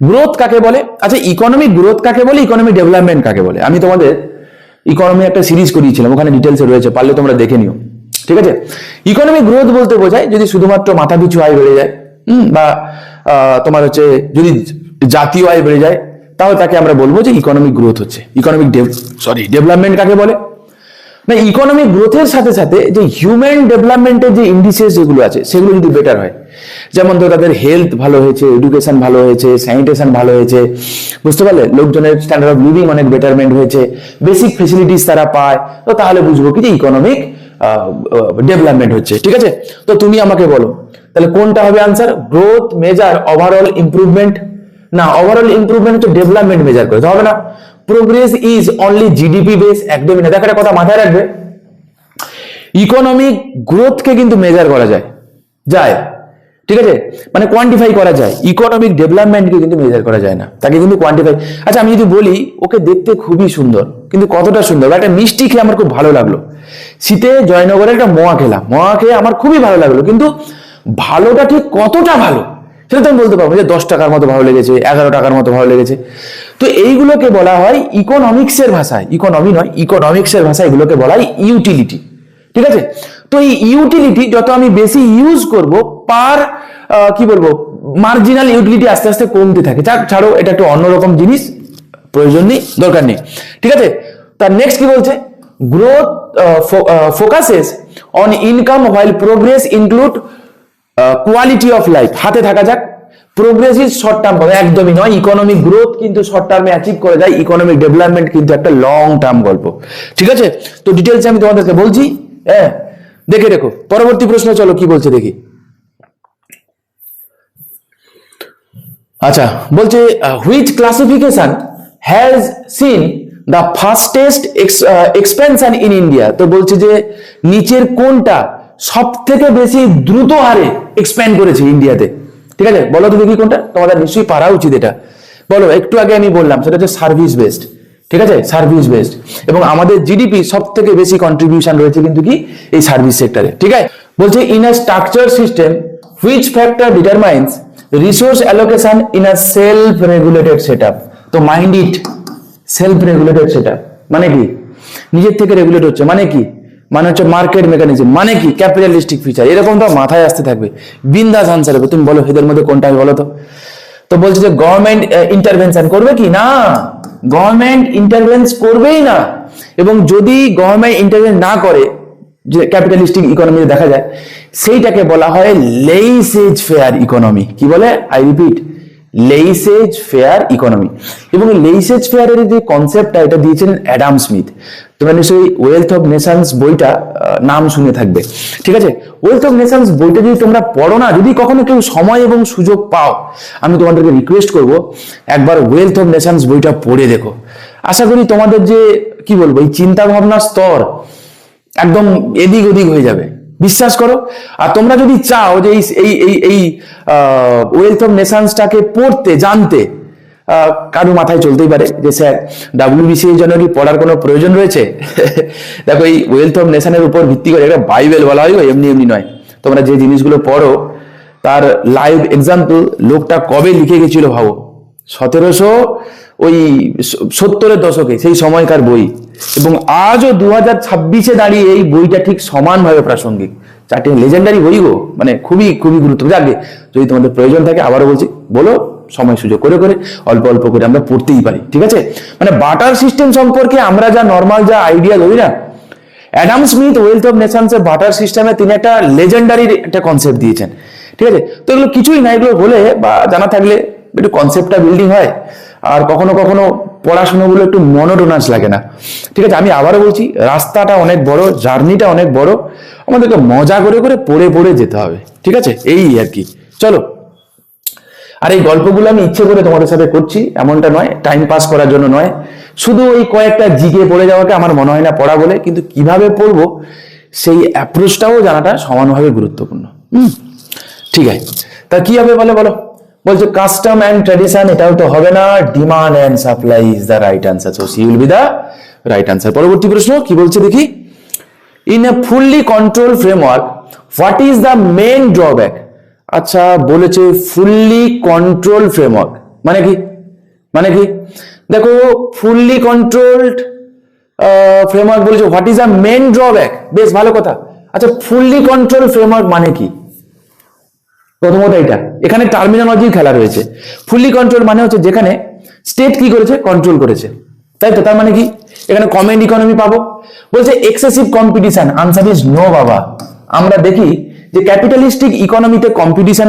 [SPEAKER 1] গ্রোথ কাকে বলে? আচ্ছা, ইকোনমিক গ্রোথ কাকে বলে, ইকোনমিক ডেভেলপমেন্ট কাকে বলে? আমি তোমাদের ইকোনমি একটা সিরিজ করিয়েছিলাম, ওখানে ডিটেলসে রয়েছে, পারলে তোমরা দেখে নিও, ঠিক আছে? ইকোনমিক গ্রোথ বলতে বোঝায় যদি শুধুমাত্র মাথা পিছু আয় বেড়ে যায়, বা তোমার হচ্ছে যদি জাতীয় আয় বেড়ে যায়, তাহলে তাকে আমরা বলবো যে ইকোনমিক গ্রোথ হচ্ছে। ইকোনমিক ডেভেলপমেন্ট কাকে বলে? না, ইকোনমিক গ্রোথের সাথে সাথে যে হিউম্যান ডেভেলপমেন্টের যে ইন্ডিসেস যেগুলো আছে সেগুলো যদি বেটার হয়, যেমন ধর তাদের হেলথ ভালো হয়েছে, এডুকেশন ভালো হয়েছে, স্যানিটেশন ভালো হয়েছে, বুঝতে পারলে, লোকজনের স্ট্যান্ডার্ড অফ লিভিং অনেক বেটারমেন্ট হয়েছে, বেসিক ফেসিলিটিস তারা পায়, তো তাহলে বুঝবো কি যে ইকোনমিক ডেভেলপমেন্ট হচ্ছে, ঠিক আছে? তো তুমি আমাকে বলো তাহলে কোনটা হবে answer? Growth measure overall improvement? না, ওভারঅল ইমপ্রুভমেন্ট তো ডেভেলপমেন্ট মেজার করে, তো হবে না। Progress is only GDP base, একদমই না। দেখো একটা কথা মাথায় রাখবে, ইকোনমিক গ্রোথকে কিন্তু মেজার করা যায়, ঠিক আছে, মানে কোয়ান্টিফাই করা যায়। ইকোনমিক ডেভেলপমেন্টকে কিন্তু মেজার করা যায় না, তাকে কিন্তু কোয়ান্টিফাই। আচ্ছা, আমি যদি বলি ওকে দেখতে খুবই সুন্দর, কিন্তু কতটা সুন্দর? একটা মিষ্টি খেয়ে আমার খুব ভালো লাগলো, শীতে জয়নগরে একটা মোয়া খেলাম, মোয়া খেয়ে আমার খুবই ভালো লাগলো, কিন্তু ভালোটা ঠিক কতটা ভালো সেটা তো আমি বলতে পারবো যে 10 টাকার মতো ভালো লেগেছে, 11 টাকার মতো ভালো লেগেছে। তো এইগুলোকে বলা হয় ইকোনমিক্সের ভাষায়, ইকোনমি নয়, ইকোনমিক্সের ভাষায় এগুলোকে বলা হয় ইউটিলিটি, ঠিক আছে? তো এই ইউটিলিটি যত আমি বেশি ইউজ করব, পার কি বলবো, মার্জিনাল ইউটিলিটি আস্তে আস্তে কমতে থাকে। ছাড়ো, এটা একটু অন্যরকম জিনিস, প্রয়োজন নেই, দরকার নেই, ঠিক আছে? তার নেক্সট কি বলছে? Growth focuses on income while progress include quality of life. হাতে থাকা যাক, প্রোগ্রেস ইজ শর্ট টার্ম, একদমই নয়। ইকোনমিক গ্রোথ কিন্তু শর্ট টার্মে অ্যাচিভ করে যায়, ইকোনমিক ডেভেলপমেন্ট কিন্তু একটা লং টার্ম গল্প, ঠিক আছে? তো ডিটেলস আমি তোমাদেরকে বলছি, হ্যাঁ, দেখে রেখো। পরবর্তী প্রশ্ন চলো, কি বলছে দেখি। আচ্ছা, বলছে which classification has seen the fastest expansion in India? তো বলছে যে নিচের কোনটা সব থেকে বেশি দ্রুত হারে এক্সপ্যান্ড করেছে ইন্ডিয়াতে, ঠিক আছে? বলো তো দেখি কোনটা, তোমাদের নিশ্চয়ই পারা উচিত এটা। বলো, একটু আগে আমি বললাম সেটা হচ্ছে সার্ভিস বেসড, ঠিক আছে, সার্ভিস বেসড। এবং আমাদের জিডিপি সব থেকে বেশি কন্ট্রিবিউশন রয়েছে কিন্তু কি এই সার্ভিস সেক্টরে। ঠিক আছে, বলছে in a structure system which factor determines resource allocation in a self regulated setup. তো mind it, self regulated setup মানে কি, নিজের থেকে রেগুলেট হচ্ছে মানে কি, মানে হচ্ছে মার্কেট মেকানিজম মানে কি, ক্যাপিটালিস্টিক ফিচার, এরকম তো মাথায় আসতে থাকবে। বিন্দাস আনসার হবে, তুমি বলো এদের মধ্যে কোনটা আমি বলো তো। তো বলছে যে গভর্নমেন্ট ইন্টারভেনশন করবে কি না, গভর্নমেন্ট ইন্টারভেন্স করবেই না। এবং যদি গভর্নমেন্ট ইন্টারভেন্স না করে, যে ক্যাপিটালিস্টিক ইকোনমিতে দেখা যায়, সেইটাকে বলা হয় লেইসেজ ফেয়ার ইকোনমি। কি বলে, আই রিপিট, লেইসেজ ফেয়ার ইকোনমি। এবং লেইসেজ ফেয়ারের যে কনসেপ্টটা, এটা দিয়েছিলেন অ্যাডাম স্মিথ। তোমরা নিশ্চয়ই ওয়েলথ অফ নেশনস বইটা নাম শুনে থাকবে। ঠিক আছে, ওয়েলথ অফ নেশনস বইটা যদি তোমরা পড়ো না, যদি কখনো কেউ সময় এবং সুযোগ পাও, আমি তোমাদেরকে রিকোয়েস্ট করব একবার ওয়েলথ অফ নেশনস বইটা পড়ে দেখো। আশা করি তোমাদের যে কি বলবো এই চিন্তা ভাবনার স্তর একদম এদিক ওদিক হয়ে যাবে, বিশ্বাস করো। আর তোমরা যদি চাও যে এই ওয়েলথ অফ নেশনসটাকে পড়তে জানতে, কারো মাথায় চলতেই পারে যে স্যার ডাব্লিউবিসি এর জন্য কি পড়ার কোনো প্রয়োজন রয়েছে? দেখো, এই ওয়েলথ অফ নেশনের উপর ভিত্তি করে একটা বাইবেল বলা হয়, এমনি এমনি নয়। তোমরা যে জিনিসগুলো পড়ো তার লাইভ এক্সাম্পল, লোকটা কবে লিখে গেছিল ভাবো, 1770-এর দশকে, সেই সময়কার বই। এবং আজও 2026-এ দাঁড়িয়ে এই বইটা ঠিক সমানভাবে প্রাসঙ্গিক। চারটি লেজেন্ডারি বই গো, মানে খুবই খুবই গুরুত্বপূর্ণ। আগে যদি তোমাদের প্রয়োজন থাকে, আবারও বলছি, বলো, সময় সুযোগ করে করে অল্প অল্প করে আমরা পড়তেই পারি। ঠিক আছে, মানে বাটার সিস্টেম সম্পর্কে আমরা যা নর্মাল যা আইডিয়া ধরি না, Adam Smith wealth of Nations এর বাটার সিস্টেমে তিনি একটা লেজেন্ডারি একটা কনসেপ্ট দিয়েছেন। ঠিক আছে, তো এগুলো কিছুই না, এগুলো বলে বা জানা থাকলে একটু কনসেপ্টটা বিল্ডিং হয়, আর কখনো কখনো পড়াশোনাগুলো একটু মনোটোনাস লাগে না। ঠিক আছে, আমি আবারও বলছি, রাস্তাটা অনেক বড়, জার্নিটা অনেক বড়, আমাদেরকে মজা করে করে পড়ে পড়ে যেতে হবে। ঠিক আছে, এই আর কি। চলো, আর এই গল্পগুলো আমি ইচ্ছে করে তোমাদের সাথে করছি, এমনটা নয়, টাইম পাস করার জন্য নয়। শুধু ওই কয়েকটা জিকে পড়ে যাওয়াকে আমার মনে হয় না পড়া বলে, কিন্তু কিভাবে পড়বো সেই অ্যাপ্রোচটাও জানাটা সমানভাবে গুরুত্বপূর্ণ। ঠিক আছে, তা কি হবে বলো বলো। বলছে কাস্টম অ্যান্ড ট্র্যাডিশন, এটাও তো হবে না, demand and supply is the right answer, so C will be the right answer. পরবর্তী প্রশ্ন কি বলছে দেখি, in a fully control framework what is the main drawback. আচ্ছা, বলেছে ফুললি কন্ট্রোল ফ্রেমওয়ার্ক মানে কি, মানে কি দেখো, ফুললি কন্ট্রোলড ফ্রেমওয়ার্ক বলেছে, what is the main drawback, বেশ ভালো কথা। আচ্ছা, ফুললি কন্ট্রোল ফ্রেমওয়ার্ক মানে কি? প্রথমত এটা, এখানে টার্মিনোলজি খেলা রয়েছে। ফুললি কন্ট্রোল মানে হচ্ছে যেখানে স্টেট কি করেছে, কন্ট্রোল করেছে, তাই তো। তার মানে কি, এখানে কমেন্ট ইকোনমি পাবো। বলছে excessive competition, answer is no বাবা। আমরা দেখি যে ক্যাপিটালিস্টিক ইকোনমিতে কম্পিটিশন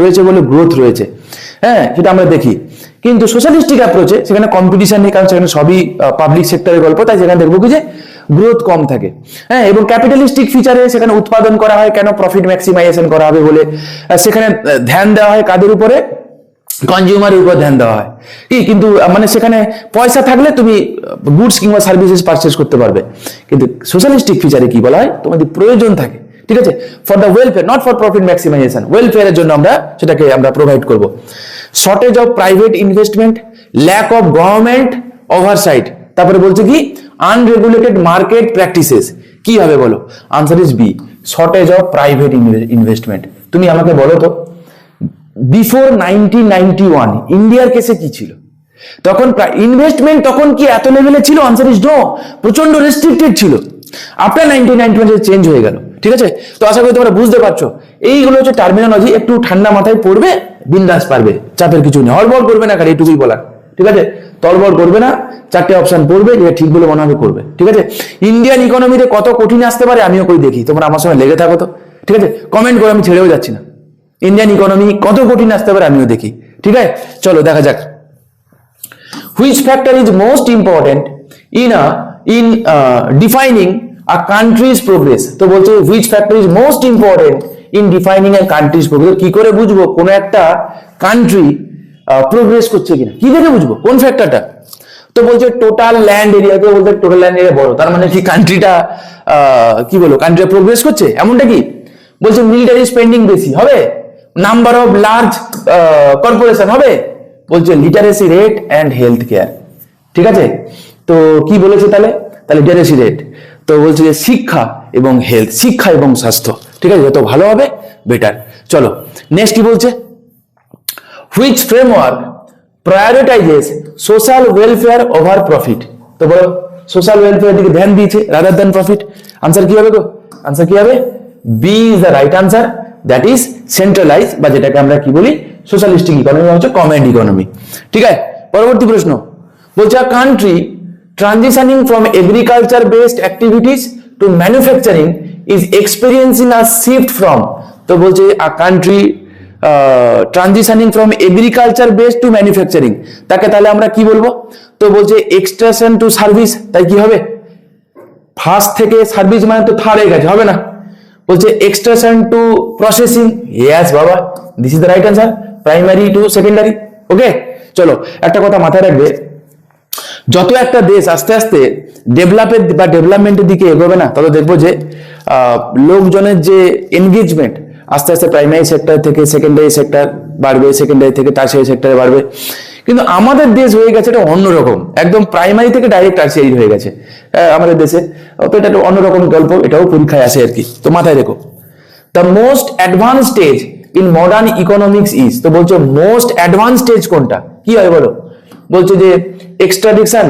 [SPEAKER 1] রয়েছে বলে গ্রোথ রয়েছে, হ্যাঁ, সেটা আমরা দেখি। কিন্তু সোশ্যালিস্টিক অ্যাপ্রোচে সেখানে কম্পিটিশন নেই, কারণ সেখানে সবই পাবলিক সেক্টরের গল্প, তাই সেখানে দেখবো কি যে গ্রোথ কম থাকে। হ্যাঁ, এবং ক্যাপিটালিস্টিক ফিচারে সেখানে উৎপাদন করা হয় কেন, প্রফিট ম্যাক্সিমাইজেশন করা হবে বলে। সেখানে ধ্যান দেওয়া হয় কাদের উপরে, কনজিউমারের উপর ধ্যান দেওয়া হয় কি, কিন্তু মানে সেখানে পয়সা থাকলে তুমি গুডস কিংবা সার্ভিসেস পারচেস করতে পারবে। কিন্তু সোশ্যালিস্টিক ফিচারে কি বলা হয়, তোমাদের প্রয়োজন থাকে, ঠিক আছে, for the welfare, not for profit maximisation, ওয়েলফেয়ারের জন্য আমরা সেটাকে আমরা প্রোভাইড করব। Shortage of private investment, lack of government oversight, তারপরে বলছে কি আনরেগুলেটেড মার্কেট প্র্যাকটিসেস। কি হবে বলো, answer is B, shortage of private investment. তুমি আমাকে বলো তো, বিফোর 1991 ইন্ডিয়ার কেসে কি ছিল, তখন ইনভেস্টমেন্ট তখন কি এত লেভেলে ছিল? আনসার ইজ নো, প্রচন্ড রেস্ট্রিক্টেড ছিল। আফটার 1991 চেঞ্জ হয়ে গেল। ঠিক আছে, তো আশা করি তোমরা বুঝতে পারছো। এইগুলো হচ্ছে টার্মিনোলজি, একটু ঠান্ডা মাথায় পড়বে, বিন্দাস পারবে, চাপের কিছু নেই। হড়বড় করবে না, খালি এটুকুই বলার। ঠিক আছে, তলবড় করবে না, চারটে অপশন পড়বে, যেটা ঠিক বলে মনে হবে করবে। ঠিক আছে, ইন্ডিয়ান ইকোনমিতে কত কঠিন আসতে পারে আমিও কই দেখি, তোমরা আমার সঙ্গে লেগে থাকো তো। ঠিক আছে, কমেন্ট করে, আমি ছেড়েও যাচ্ছি না। ইন্ডিয়ান ইকোনমি কত কঠিন আসতে পারে আমিও দেখি। ঠিক আছে, চলো দেখা যাক। Which factor is most important in defining a countries progress. তো বলছে which factor is most important in defining a countries progress. কি করে বুঝবো কোন একটা কান্ট্রি প্রোগ্রেস করছে কিনা, কি দেখে বুঝবো কোন ফ্যাক্টরটা? তো বলছে টোটাল ল্যান্ড এরিয়া, কে বলতে টোটাল ল্যান্ড এরিয়া বড়, তার মানে কি কান্ট্রিটা কি বলো, কান্ট্রি প্রোগ্রেস করছে, এমনটা কি? বলছে মিলিটারি স্পেন্ডিং বেশি হবে, নাম্বার অফ লার্জ কর্পোরেশন হবে, বলছে literacy rate and health care. ঠিক আছে, তো কি বলেছে তাহলে, লিটারেসি রেট, তো বলছে যে শিক্ষা এবং হেলথ, শিক্ষা এবং স্বাস্থ্য, ঠিক আছে, যত ভালো হবে বেটার। চলো নেক্সট কি বলছে, which framework prioritises social welfare over profit. তো বলো সোশ্যাল ওয়েলফেয়ার দিকে ধ্যান দিয়েছে রাদার দ্যান প্রফিট। আনসার কি হবে গো, আনসার কি হবে, B is the right answer, that is centralize, বা যেটাকে আমরা কি বলি সোশ্যালিস্টিক ইকোনমি, হচ্ছে কমান্ড ইকোনমি। ঠিক আছে, পরবর্তী প্রশ্ন বলছে a country transitioning from agriculture based activities to manufacturing is experiencing a shift from. তো বলছে a country transitioning from agriculture based to manufacturing, তাকে তাহলে আমরা কি বলবো, তো বলছে এক্সট্রাকশন টু সার্ভিস, তাই কি হবে, ফার্স্ট থেকে সার্ভিস মানে তো থার্ড হয়ে গেছে, হবে না, বলছে এক্সট্রাকশন টু প্রসেসিং, ইয়েস বাবা, this is the right answer, primary to secondary. Okay, চলো একটা কথা মাথায় রাখবে, যত একটা দেশ আস্তে আস্তে ডেভেলপমেন্টের দিকে এগোবে না, তত দেখবো যে লোকজনের যে এনগেজমেন্ট আস্তে আস্তে প্রাইমারি সেক্টর থেকে সেকেন্ডারি সেক্টর বাড়বে, সেকেন্ডারি থেকে টারসিয়ারি সেক্টরে বাড়বে। কিন্তু আমাদের দেশ হয়ে গেছে এটা অন্যরকম, একদম প্রাইমারি থেকে ডাইরেক্ট টারসিয়ারি হয়ে গেছে আমাদের দেশে। তো এটা একটা অন্যরকম গল্প, এটাও পরীক্ষায় আসে আর কি, তো মাথায় রেখো। The most advance stage in modern economics is, তো বলছে মোস্ট অ্যাডভান্স স্টেজ কোনটা, কি হয় বলো, বলছে যে এক্সট্রাডিকশন,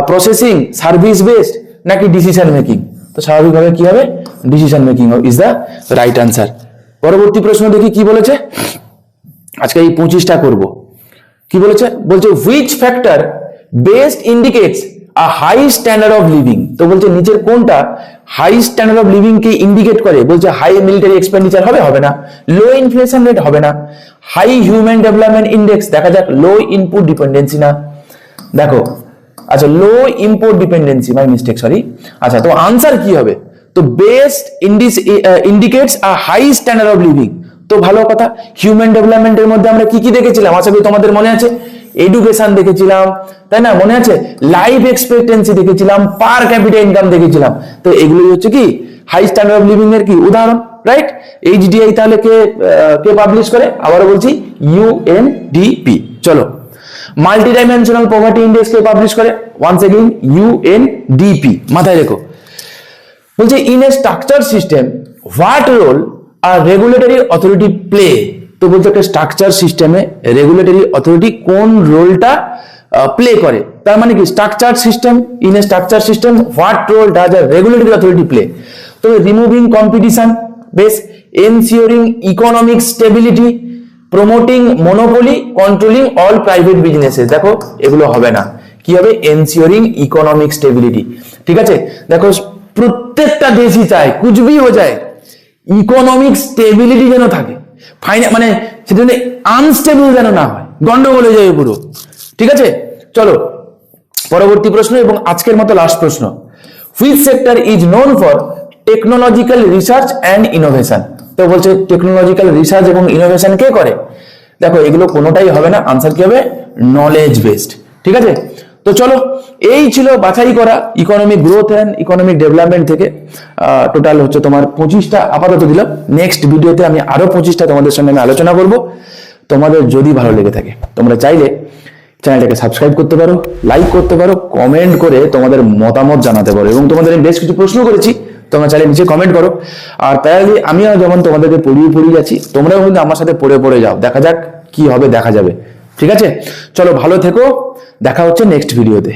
[SPEAKER 1] প্রসেসিং, সার্ভিস বেসড, নাকি ডিসিশন মেকিং। তো স্বাভাবিকভাবে কি হবে, decision making is the right answer. পরবর্তী প্রশ্ন দেখি কি বলেছে, আজকে এই 25টা করব। কি বলেছে, বলছে which factor best indicates a high standard of living. তো বলছে নিচের কোনটা হাই স্ট্যান্ডার্ড অফ লিভিং কে ইন্ডিকেট করে, বলছে হাই মিলিটারি এক্সপেন্ডিচার হবে, হবে না, লো ইনফ্লেশন রেট হবে না, হাই হিউম্যান ডেভেলপমেন্ট ইন্ডেক্স, দেখা যাক লো ইনপুট ডিপেন্ডেন্সি না, দেখো আচ্ছা low import dependency, my mistake sorry. আচ্ছা তো আনসার কি হবে, তো best indicates a high standard of living. তো ভালো কথা, হিউম্যান ডেভেলপমেন্টের মধ্যে আমরা কি কি দেখেছিলাম, আশা করি তোমাদের মনে আছে, এডুকেশন দেখেছিলাম, তাই না, মনে আছে, লাইফ এক্সপেক্টেন্সি দেখেছিলাম, পার ক্যাপিটা ইনকাম দেখেছিলাম। তো এগুলো হচ্ছে কি হাই স্ট্যান্ডার্ড অফ লিভিং এর কি উদাহরণ, রাইট। এইচডিআই তাহলে কে পাবলিশ করে, আবারও বলছি ইউএনডিপি। চলো মাল্টি ডাইমেনশনাল পভার্টি ইন্ডেক্স কে পাবলিশ করে, ওয়ান্স এগেইন ইউএনডিপি, মাথায় রেখো। বলছে in a structure system what role are regulatory authority play. তো বলছে একটা স্ট্রাকচার সিস্টেমে রেগুলেটরি অথরিটি কোন রোলটা প্লে করে, তার মানে কি structure system, in a structure system what role does a regulatory authority play. তো removing competition, base, ensuring economic stability, promoting monopoly, controlling all private businesses. দেখো এগুলো হবে না, কি হবে, এনসিওরিং ইকোনমিক স্টেবিলিটি। ঠিক আছে, দেখো প্রত্যেকটা দেশই চায় কুছ ভি হয়ে যায় ইকোনমিক স্টেবিলিটি যেন থাকে, মানে সেটা আনস্টেবল যেন না হয়, গন্ডগোল হয়ে যাবে পুরো। ঠিক আছে, চলো পরবর্তী প্রশ্ন এবং আজকের মতো লাস্ট প্রশ্ন, which sector is known for technological research and innovation. তো বলছে টেকনোলজিক্যাল রিসার্চ এবং ইনোভেশন কে করে, দেখো এগুলো কোনোটাই হবে না, আনসার কি হবে, নলেজ বেসড। ঠিক আছে, তো চলো এই ছিল বাছাই করা economic growth and economic development থেকে টোটাল হচ্ছে তোমার 25টা আপাতত দিলাম। নেক্সট ভিডিওতে আমি আরো 25টা তোমাদের সঙ্গে আমি আলোচনা করব। তোমাদের যদি ভালো লেগে থাকে তোমরা চাইলে চ্যানেলটাকে সাবস্ক্রাইব করতে পারো, লাইক করতে পারো, কমেন্ট করে তোমাদের মতামত জানাতে পারো, এবং তোমাদের বেশ কিছু প্রশ্ন করেছি তোমরা চাইলে নিচে কমেন্ট করো। আর প্যারালি আমিও যেমন তোমাদেরকে পড়িয়ে যাচ্ছি, তোমরাও কিন্তু আমার সাথে পড়ে যাও, দেখা যাক কি হবে, দেখা যাবে। ঠিক আছে, চলো ভালো থেকো, দেখা হচ্ছে নেক্সট ভিডিওতে।